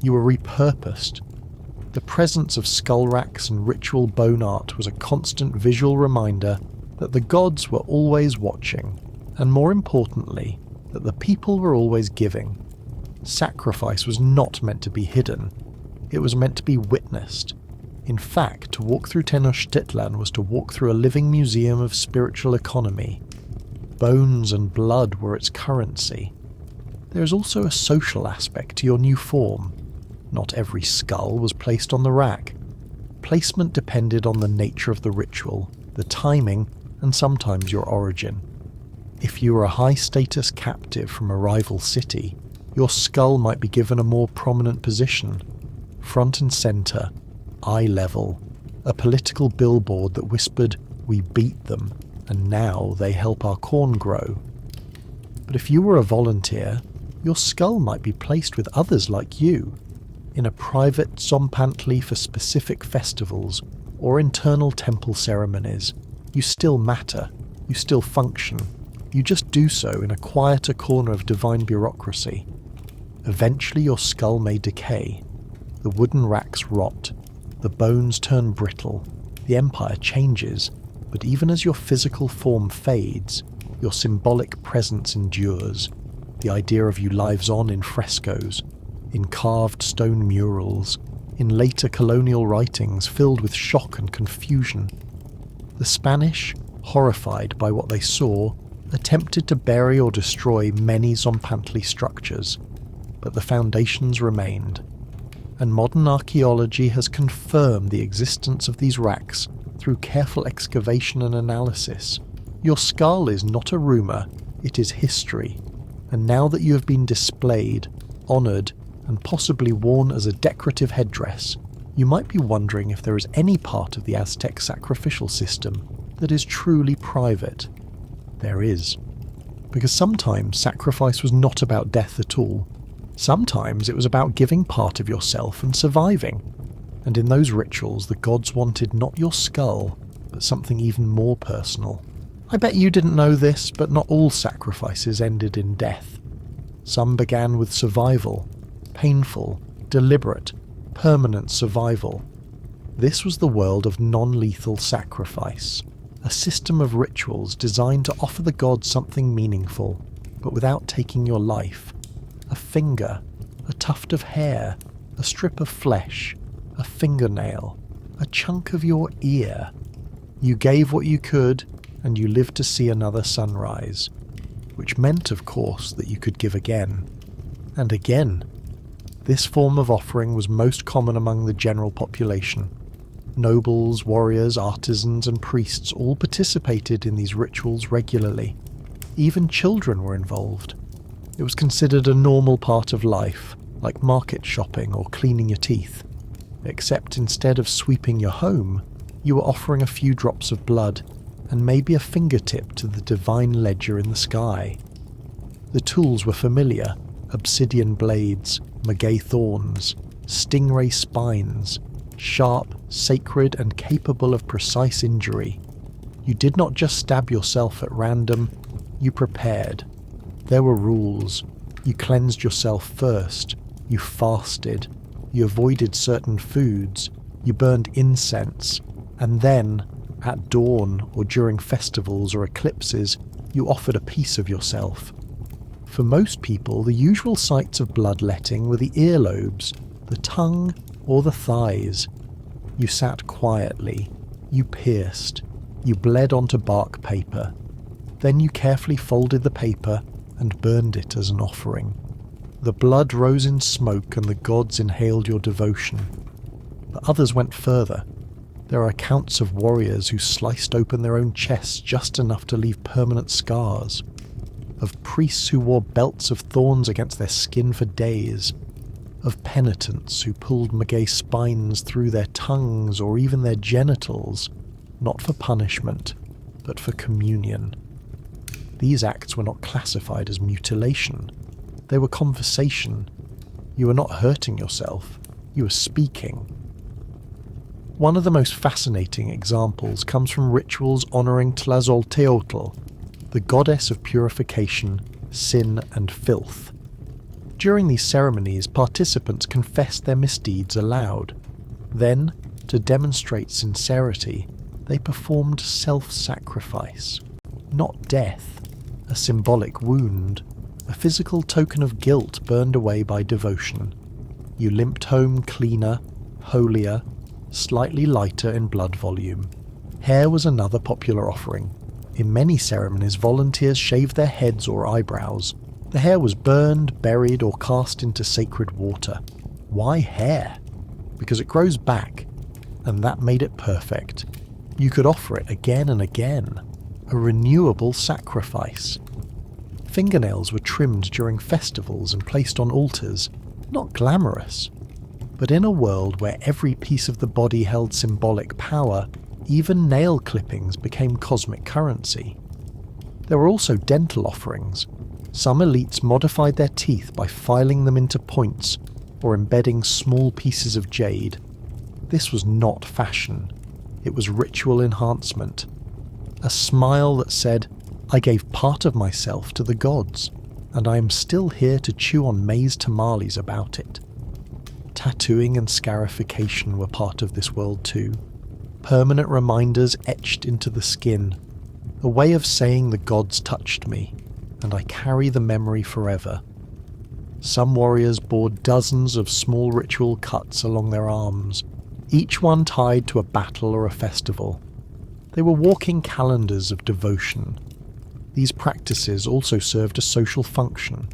You were repurposed. The presence of skull racks and ritual bone art was a constant visual reminder that the gods were always watching, and more importantly, that the people were always giving. Sacrifice was not meant to be hidden. It was meant to be witnessed. In fact, to walk through Tenochtitlan was to walk through a living museum of spiritual economy. Bones and blood were its currency. There is also a social aspect to your new form. Not every skull was placed on the rack. Placement depended on the nature of the ritual, the timing, and sometimes your origin. If you were a high-status captive from a rival city, your skull might be given a more prominent position. Front and centre, eye level, a political billboard that whispered, "We beat them, and now they help our corn grow." But if you were a volunteer, your skull might be placed with others like you, in a private Zompantli for specific festivals or internal temple ceremonies. You still matter, you still function, you just do so in a quieter corner of divine bureaucracy. Eventually your skull may decay, the wooden racks rot, the bones turn brittle, the empire changes, but even as your physical form fades, your symbolic presence endures. The idea of you lives on in frescoes, in carved stone murals, in later colonial writings filled with shock and confusion. The Spanish, horrified by what they saw, attempted to bury or destroy many Zompantli structures, but the foundations remained. And modern archaeology has confirmed the existence of these racks through careful excavation and analysis. Your skull is not a rumour, it is history, and now that you have been displayed, honoured, and possibly worn as a decorative headdress, you might be wondering if there is any part of the Aztec sacrificial system that is truly private. There is. Because sometimes sacrifice was not about death at all. Sometimes it was about giving part of yourself and surviving. And in those rituals, the gods wanted not your skull, but something even more personal. I bet you didn't know this, but not all sacrifices ended in death. Some began with survival, painful, deliberate, permanent survival. This was the world of non-lethal sacrifice, a system of rituals designed to offer the gods something meaningful, but without taking your life. A finger, a tuft of hair, a strip of flesh, a fingernail, a chunk of your ear. You gave what you could, and you lived to see another sunrise, which meant, of course, that you could give again. And again. This form of offering was most common among the general population. Nobles, warriors, artisans, and priests all participated in these rituals regularly. Even children were involved. It was considered a normal part of life, like market shopping or cleaning your teeth. Except instead of sweeping your home, you were offering a few drops of blood, and maybe a fingertip to the divine ledger in the sky. The tools were familiar: obsidian blades, maguey thorns, stingray spines, sharp, sacred, and capable of precise injury. You did not just stab yourself at random, you prepared. There were rules. You cleansed yourself first, you fasted, you avoided certain foods, you burned incense, and then, at dawn or during festivals or eclipses, you offered a piece of yourself. For most people, the usual sites of bloodletting were the earlobes, the tongue, or the thighs. You sat quietly, you pierced, you bled onto bark paper. Then you carefully folded the paper and burned it as an offering. The blood rose in smoke and the gods inhaled your devotion. But others went further. There are accounts of warriors who sliced open their own chests just enough to leave permanent scars, of priests who wore belts of thorns against their skin for days, of penitents who pulled maguey spines through their tongues or even their genitals, not for punishment, but for communion. These acts were not classified as mutilation. They were conversation. You were not hurting yourself, you were speaking. One of the most fascinating examples comes from rituals honouring Tlazolteotl, the goddess of purification, sin, and filth. During these ceremonies, participants confessed their misdeeds aloud. Then, to demonstrate sincerity, they performed self-sacrifice. Not death, a symbolic wound, a physical token of guilt burned away by devotion. You limped home cleaner, holier, slightly lighter in blood volume. Hair was another popular offering. In many ceremonies, volunteers shaved their heads or eyebrows. The hair was burned, buried, or cast into sacred water. Why hair? Because it grows back, and that made it perfect. You could offer it again and again. A renewable sacrifice. Fingernails were trimmed during festivals and placed on altars. Not glamorous. But in a world where every piece of the body held symbolic power, even nail clippings became cosmic currency. There were also dental offerings. Some elites modified their teeth by filing them into points or embedding small pieces of jade. This was not fashion. It was ritual enhancement. A smile that said, "I gave part of myself to the gods, and I am still here to chew on maize tamales about it." Tattooing and scarification were part of this world too. Permanent reminders etched into the skin. A way of saying the gods touched me, and I carry the memory forever. Some warriors bore dozens of small ritual cuts along their arms, each one tied to a battle or a festival. They were walking calendars of devotion. These practices also served a social function.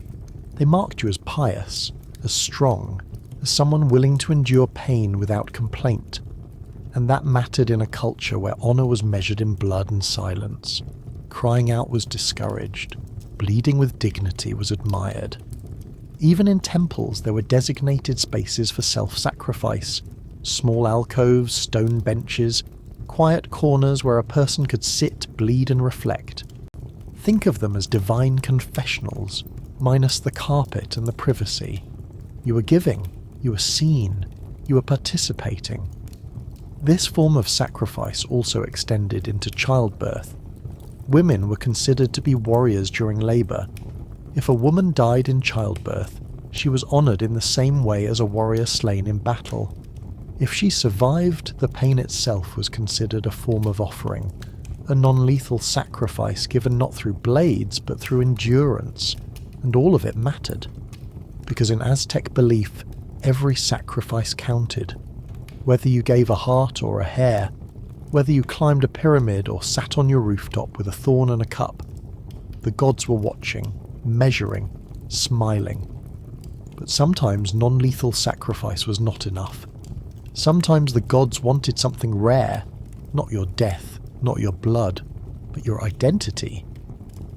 They marked you as pious, as strong, as someone willing to endure pain without complaint. And that mattered in a culture where honour was measured in blood and silence. Crying out was discouraged. Bleeding with dignity was admired. Even in temples there were designated spaces for self-sacrifice. Small alcoves, stone benches, quiet corners where a person could sit, bleed and reflect. Think of them as divine confessionals, minus the carpet and the privacy. You were giving, you were seen, You were participating. This form of sacrifice also extended into childbirth. Women were considered to be warriors during labour. If a woman died in childbirth, she was honoured in the same way as a warrior slain in battle. If she survived, the pain itself was considered a form of offering, a non-lethal sacrifice given not through blades but through endurance, and all of it mattered. Because in Aztec belief, every sacrifice counted. Whether you gave a heart or a hair, whether you climbed a pyramid or sat on your rooftop with a thorn and a cup, the gods were watching, measuring, smiling. But sometimes non-lethal sacrifice was not enough. Sometimes the gods wanted something rare, not your death, not your blood, but your identity.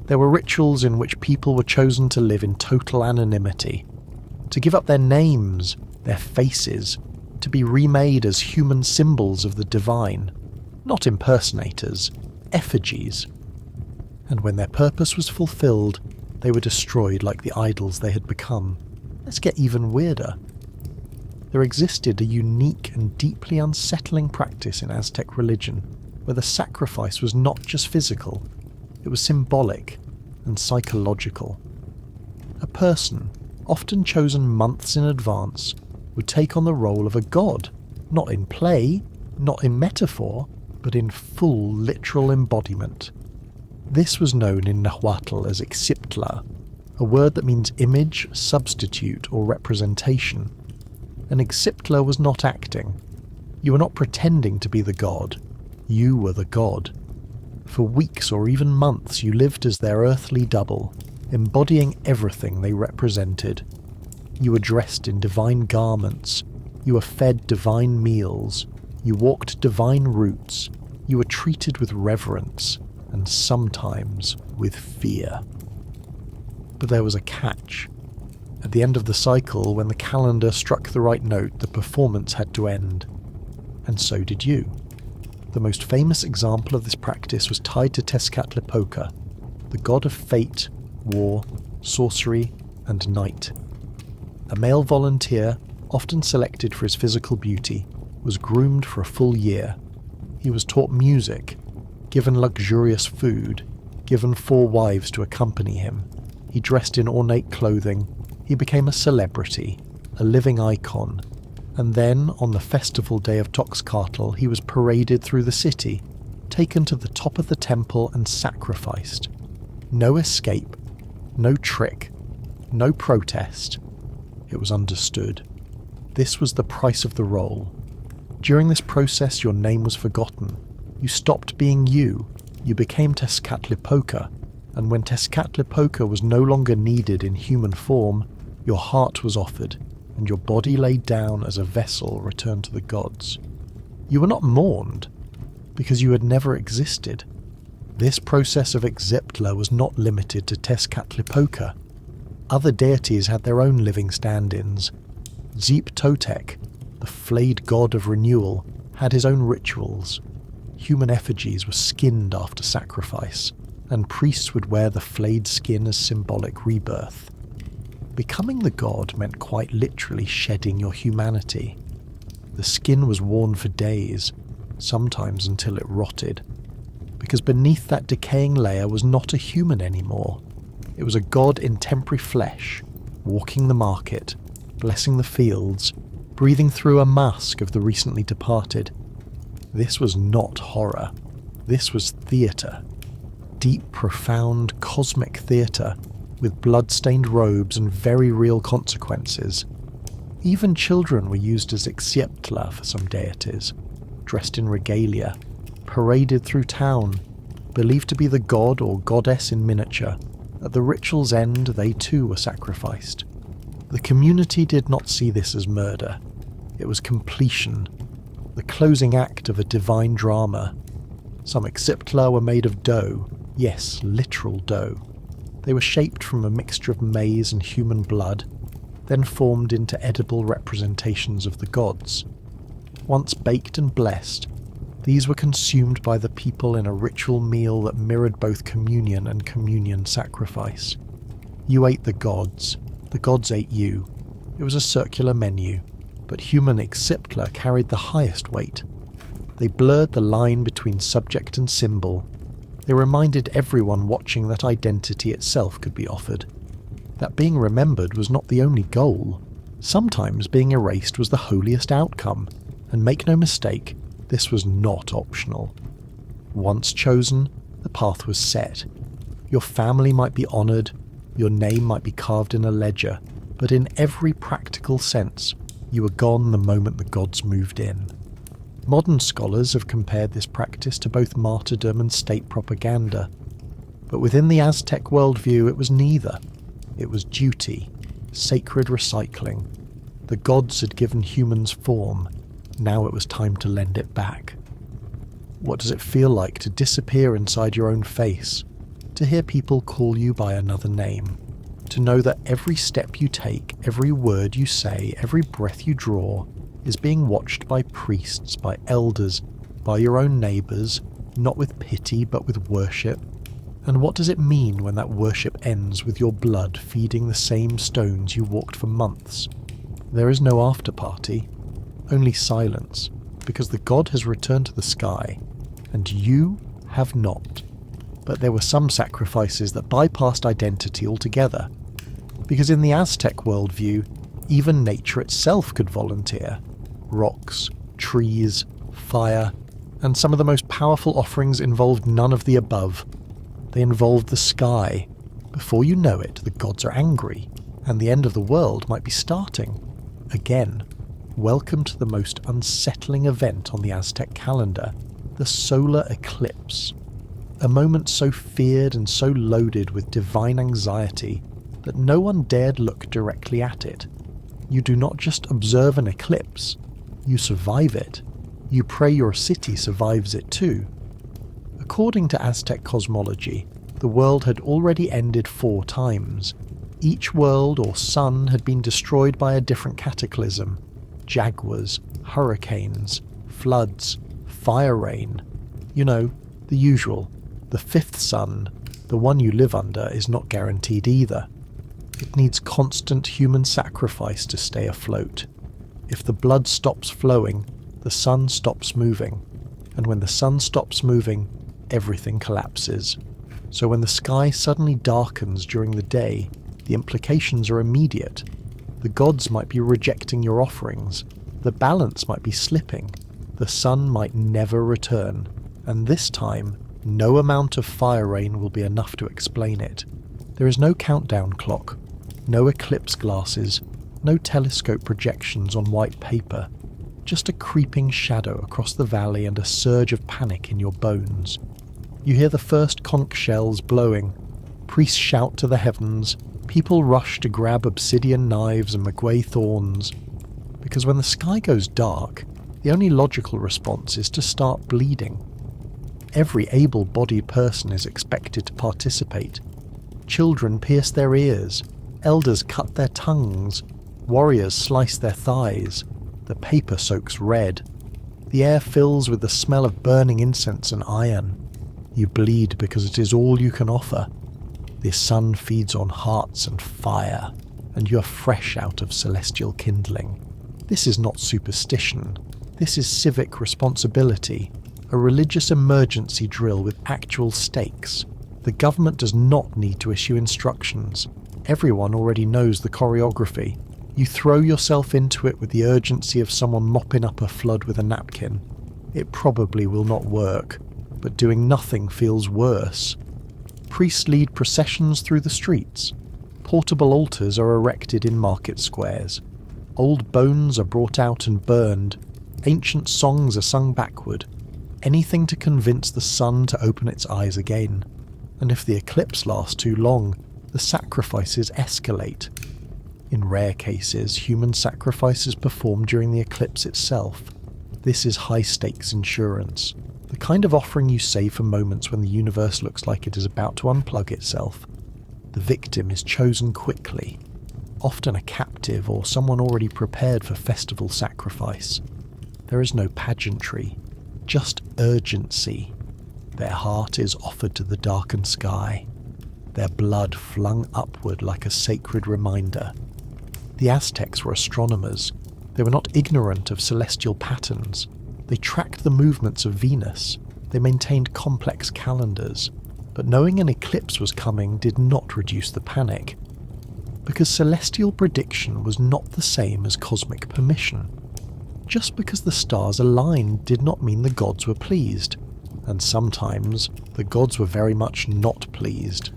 There were rituals in which people were chosen to live in total anonymity, to give up their names, their faces, to be remade as human symbols of the divine, not impersonators, effigies. And when their purpose was fulfilled, they were destroyed like the idols they had become. Let's get even weirder. There existed a unique and deeply unsettling practice in Aztec religion where the sacrifice was not just physical, it was symbolic and psychological. A person, often chosen months in advance, would take on the role of a god, not in play, not in metaphor, but in full literal embodiment. This was known in Nahuatl as Ixiptla, a word that means image, substitute, or representation. And Ixiptla was not acting. You were not pretending to be the god. You were the god. For weeks or even months you lived as their earthly double, embodying everything they represented. You were dressed in divine garments. You were fed divine meals. You walked divine routes. You were treated with reverence, and sometimes with fear. But there was a catch. At the end of the cycle, when the calendar struck the right note, the performance had to end. And so did you. The most famous example of this practice was tied to Tezcatlipoca, the god of fate, war, sorcery, and night. A male volunteer, often selected for his physical beauty, was groomed for a full year. He was taught music, given luxurious food, given 4 wives to accompany him. He dressed in ornate clothing. He became a celebrity, a living icon. And then, on the festival day of Toxcatl, he was paraded through the city, taken to the top of the temple and sacrificed. No escape, no trick, no protest. It was understood. This was the price of the role. During this process, your name was forgotten. You stopped being you. You became Tezcatlipoca, and when Tezcatlipoca was no longer needed in human form, your heart was offered, and your body laid down as a vessel returned to the gods. You were not mourned, because you had never existed. This process of Ixiptla was not limited to Tezcatlipoca. Other deities had their own living stand-ins. Zeep Totec, the flayed god of renewal, had his own rituals. Human effigies were skinned after sacrifice, and priests would wear the flayed skin as symbolic rebirth. Becoming the god meant quite literally shedding your humanity. The skin was worn for days, sometimes until it rotted, because beneath that decaying layer was not a human anymore. It was a god in temporary flesh, walking the market, blessing the fields, breathing through a mask of the recently departed. This was not horror. This was theatre. Deep, profound, cosmic theatre, with blood-stained robes and very real consequences. Even children were used as Ixiptla for some deities, dressed in regalia, paraded through town, believed to be the god or goddess in miniature. At the ritual's end, they too were sacrificed. The community did not see this as murder. It was completion, the closing act of a divine drama. Some Ixiptla were made of dough, yes, literal dough. They were shaped from a mixture of maize and human blood, then formed into edible representations of the gods. Once baked and blessed, these were consumed by the people in a ritual meal that mirrored both communion and communion sacrifice. You ate the gods ate you. It was a circular menu. but human Ixiptla carried the highest weight. They blurred the line between subject and symbol. They reminded everyone watching that identity itself could be offered. That being remembered was not the only goal. Sometimes being erased was the holiest outcome, and make no mistake, this was not optional. Once chosen, the path was set. Your family might be honoured, your name might be carved in a ledger, but in every practical sense, you were gone the moment the gods moved in. Modern scholars have compared this practice to both martyrdom and state propaganda, but within the Aztec worldview it was neither. It was duty, sacred recycling. The gods had given humans form, now it was time to lend it back. What does it feel like to disappear inside your own face, to hear people call you by another name, to know that every step you take, every word you say, every breath you draw is being watched by priests, by elders, by your own neighbours, not with pity but with worship? And what does it mean when that worship ends with your blood feeding the same stones you walked for months? There is no after party, only silence, because the god has returned to the sky, and you have not. But there were some sacrifices that bypassed identity altogether, because in the Aztec worldview, even nature itself could volunteer. Rocks, trees, fire, and some of the most powerful offerings involved none of the above. They involved the sky. Before you know it, the gods are angry, and the end of the world might be starting. Again, welcome to the most unsettling event on the Aztec calendar, the solar eclipse. A moment so feared and so loaded with divine anxiety that no one dared look directly at it. You do not just observe an eclipse, you survive it. You pray your city survives it too. According to Aztec cosmology, the world had already ended 4 times. Each world or sun had been destroyed by a different cataclysm. Jaguars, hurricanes, floods, fire rain. You know, the usual. The 5th sun, the one you live under, is not guaranteed either. It needs constant human sacrifice to stay afloat. If the blood stops flowing, the sun stops moving. And when the sun stops moving, everything collapses. So when the sky suddenly darkens during the day, the implications are immediate. The gods might be rejecting your offerings. The balance might be slipping. The sun might never return. And this time, no amount of fire rain will be enough to explain it. There is no countdown clock, no eclipse glasses, no telescope projections on white paper, just a creeping shadow across the valley and a surge of panic in your bones. You hear the first conch shells blowing, priests shout to the heavens, people rush to grab obsidian knives and maguey thorns. Because when the sky goes dark, the only logical response is to start bleeding. Every able-bodied person is expected to participate. Children pierce their ears, elders cut their tongues, warriors slice their thighs, the paper soaks red. The air fills with the smell of burning incense and iron. You bleed because it is all you can offer. The sun feeds on hearts and fire, and you are fresh out of celestial kindling. This is not superstition. This is civic responsibility, a religious emergency drill with actual stakes. The government does not need to issue instructions. Everyone already knows the choreography. You throw yourself into it with the urgency of someone mopping up a flood with a napkin. It probably will not work, but doing nothing feels worse. Priests lead processions through the streets. Portable altars are erected in market squares. Old bones are brought out and burned. Ancient songs are sung backward. Anything to convince the sun to open its eyes again. And if the eclipse lasts too long, the sacrifices escalate. In rare cases, human sacrifice is performed during the eclipse itself. This is high-stakes insurance, the kind of offering you save for moments when the universe looks like it is about to unplug itself. The victim is chosen quickly, often a captive or someone already prepared for festival sacrifice. There is no pageantry, just urgency. Their heart is offered to the darkened sky, their blood flung upward like a sacred reminder. The Aztecs were astronomers. They were not ignorant of celestial patterns. They tracked the movements of Venus. They maintained complex calendars. But knowing an eclipse was coming did not reduce the panic. Because celestial prediction was not the same as cosmic permission. Just because the stars aligned did not mean the gods were pleased. And sometimes, the gods were very much not pleased.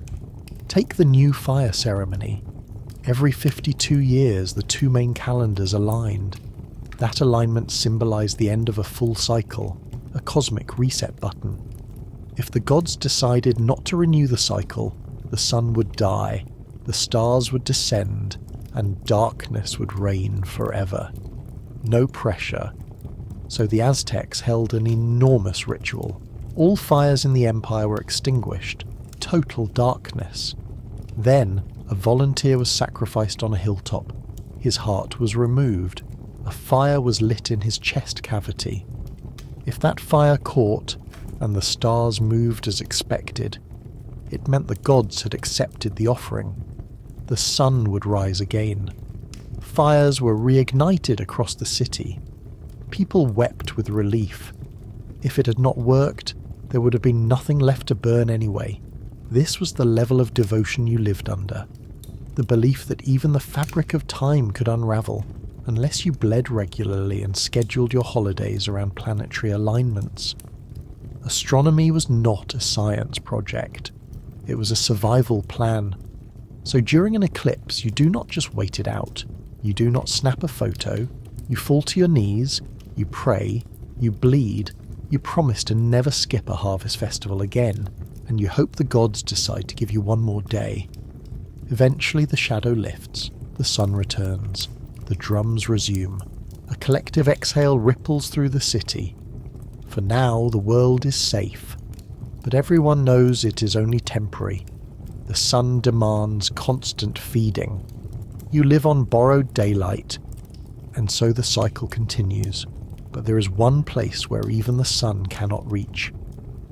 Take the new fire ceremony. Every 52 years, the two main calendars aligned. That alignment symbolized the end of a full cycle, a cosmic reset button. If the gods decided not to renew the cycle, the sun would die, the stars would descend, and darkness would reign forever. No pressure. So the Aztecs held an enormous ritual. All fires in the empire were extinguished. Total darkness. Then, a volunteer was sacrificed on a hilltop. His heart was removed. A fire was lit in his chest cavity. If that fire caught, and the stars moved as expected, it meant the gods had accepted the offering. The sun would rise again. Fires were reignited across the city. People wept with relief. If it had not worked, there would have been nothing left to burn anyway. This was the level of devotion you lived under. The belief that even the fabric of time could unravel, unless you bled regularly and scheduled your holidays around planetary alignments. Astronomy was not a science project. It was a survival plan. So during an eclipse, you do not just wait it out. You do not snap a photo. You fall to your knees. You pray. You bleed. You promise to never skip a harvest festival again. And you hope the gods decide to give you one more day. Eventually the shadow lifts. The sun returns. The drums resume. A collective exhale ripples through the city. For now, the world is safe. But everyone knows it is only temporary. The sun demands constant feeding. You live on borrowed daylight, and so the cycle continues. But there is one place where even the sun cannot reach.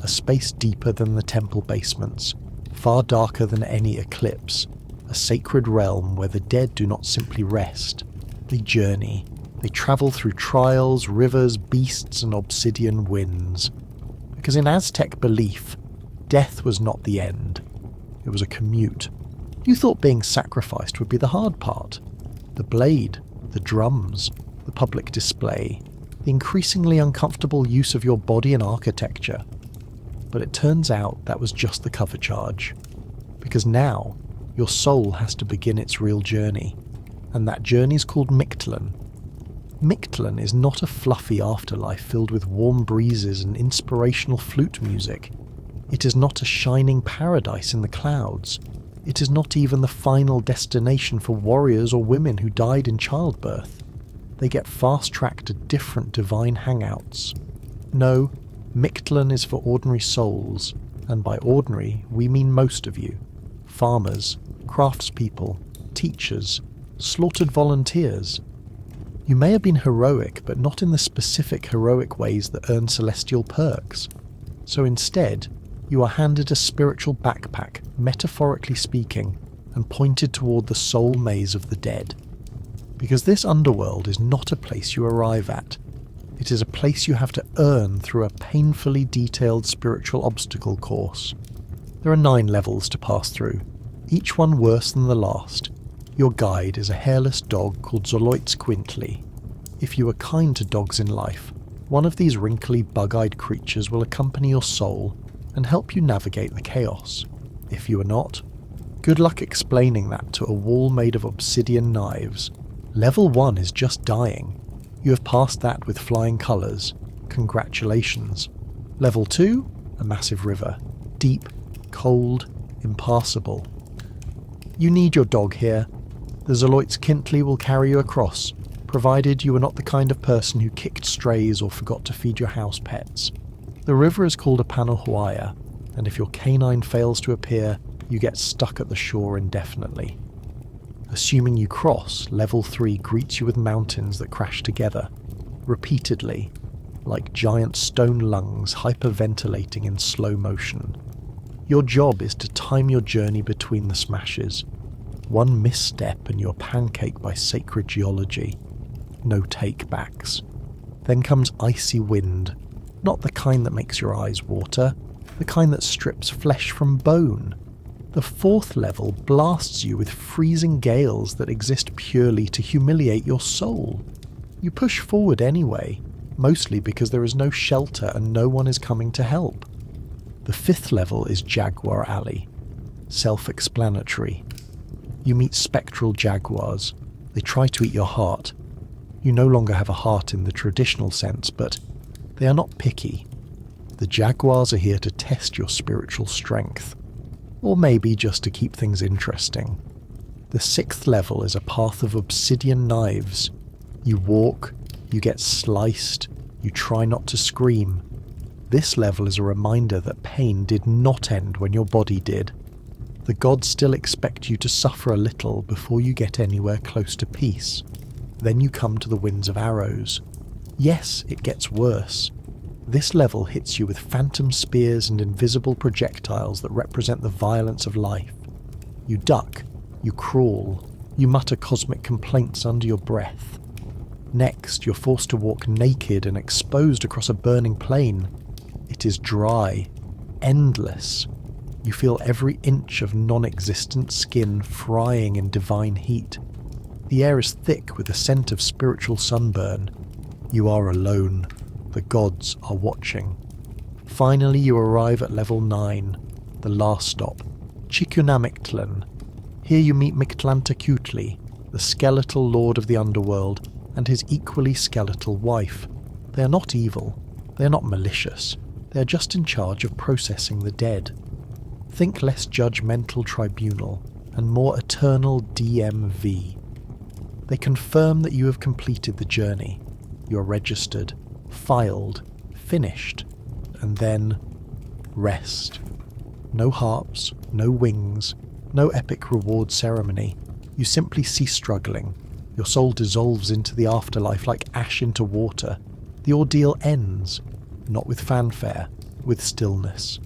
A space deeper than the temple basements, far darker than any eclipse. A sacred realm where the dead do not simply rest. They journey. They travel through trials, rivers, beasts, and obsidian winds. Because in Aztec belief, death was not the end. It was a commute. You thought being sacrificed would be the hard part. The blade, the drums, the public display, the increasingly uncomfortable use of your body and architecture. But it turns out that was just the cover charge. Because now, your soul has to begin its real journey. And that journey is called Mictlan. Mictlan is not a fluffy afterlife filled with warm breezes and inspirational flute music. It is not a shining paradise in the clouds. It is not even the final destination for warriors or women who died in childbirth. They get fast-tracked to different divine hangouts. No, Mictlan is for ordinary souls, and by ordinary we mean most of you. Farmers, craftspeople, teachers, slaughtered volunteers. You may have been heroic, but not in the specific heroic ways that earn celestial perks. So instead, you are handed a spiritual backpack, metaphorically speaking, and pointed toward the soul maze of the dead. Because this underworld is not a place you arrive at. It is a place you have to earn through a painfully detailed spiritual obstacle course. There are 9 levels to pass through, each one worse than the last. Your guide is a hairless dog called Xoloitzcuintli. If you are kind to dogs in life, one of these wrinkly, bug-eyed creatures will accompany your soul and help you navigate the chaos. If you are not, good luck explaining that to a wall made of obsidian knives. Level 1 is just dying. You have passed that with flying colours. Congratulations. Level 2? A massive river. Deep, cold, impassable. You need your dog here. The Xoloitzcuintli will carry you across, provided you are not the kind of person who kicked strays or forgot to feed your house pets. The river is called a Panohuaya, and if your canine fails to appear, you get stuck at the shore indefinitely. Assuming you cross, level 3 greets you with mountains that crash together, repeatedly, like giant stone lungs hyperventilating in slow motion. Your job is to time your journey between the smashes. One misstep and you're pancaked by sacred geology. no take-backs. Then comes icy wind, not the kind that makes your eyes water, the kind that strips flesh from bone. The fourth level blasts you with freezing gales that exist purely to humiliate your soul. You push forward anyway, mostly because there is no shelter and no one is coming to help. The fifth level is Jaguar Alley. Self-explanatory. You meet spectral jaguars. They try to eat your heart. You no longer have a heart in the traditional sense, but they are not picky. The jaguars are here to test your spiritual strength. Or maybe just to keep things interesting. The sixth level is a path of obsidian knives. You walk, you get sliced, you try not to scream. This level is a reminder that pain did not end when your body did. The gods still expect you to suffer a little before you get anywhere close to peace. Then you come to the winds of arrows. Yes, it gets worse. This level hits you with phantom spears and invisible projectiles that represent the violence of life. You duck, you crawl, you mutter cosmic complaints under your breath. Next, you're forced to walk naked and exposed across a burning plain. It is dry, endless. You feel every inch of non-existent skin frying in divine heat. The air is thick with the scent of spiritual sunburn. You are alone. The gods are watching. Finally, you arrive at level 9, the last stop, Chikunamictlan. Here you meet Mictlantecutli, the skeletal lord of the underworld, and his equally skeletal wife. They are not evil. They are not malicious. They are just in charge of processing the dead. Think less judgmental tribunal and more eternal DMV. They confirm that you have completed the journey. You are registered, filed, finished, and then rest. No harps, no wings, no epic reward ceremony. You simply cease struggling. Your soul dissolves into the afterlife like ash into water. The ordeal ends, not with fanfare, with stillness.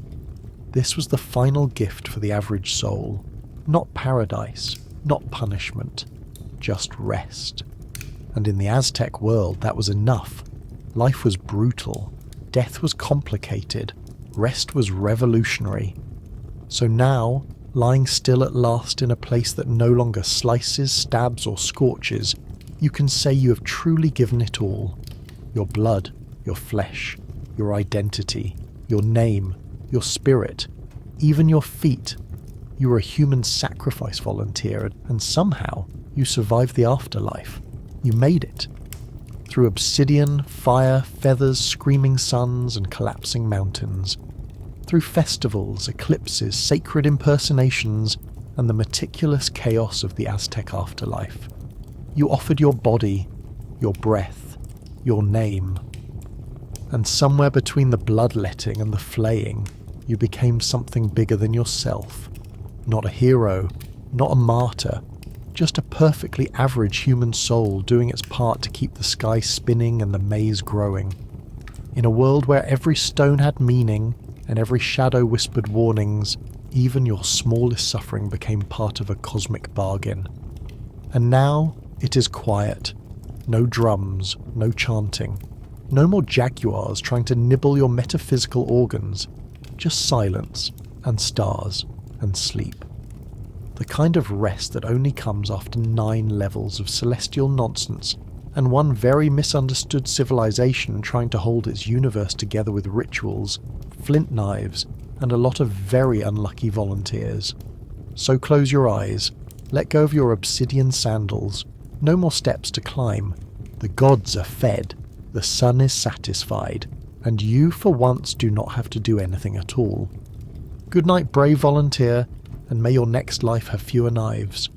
This was the final gift for the average soul. Not paradise, not punishment, just rest. And in the Aztec world, that was enough. Life was brutal, death was complicated, rest was revolutionary. So now, lying still at last in a place that no longer slices, stabs or scorches, you can say you have truly given it all. Your blood, your flesh, your identity, your name, your spirit, even your feet. You were a human sacrifice volunteer, and somehow you survived the afterlife. You made it. Through obsidian, fire, feathers, screaming suns, and collapsing mountains. Through festivals, eclipses, sacred impersonations, and the meticulous chaos of the Aztec afterlife. You offered your body, your breath, your name. And somewhere between the bloodletting and the flaying, you became something bigger than yourself. Not a hero, not a martyr, just a perfectly average human soul doing its part to keep the sky spinning and the maze growing. In a world where every stone had meaning and every shadow whispered warnings, even your smallest suffering became part of a cosmic bargain. And now it is quiet. No drums, no chanting. No more jaguars trying to nibble your metaphysical organs. Just silence, and stars, and sleep. The kind of rest that only comes after 9 levels of celestial nonsense and one very misunderstood civilization trying to hold its universe together with rituals, flint knives, and a lot of very unlucky volunteers. So close your eyes, let go of your obsidian sandals, no more steps to climb. The gods are fed, the sun is satisfied, and you for once do not have to do anything at all. Good night, brave volunteer, and may your next life have fewer knives.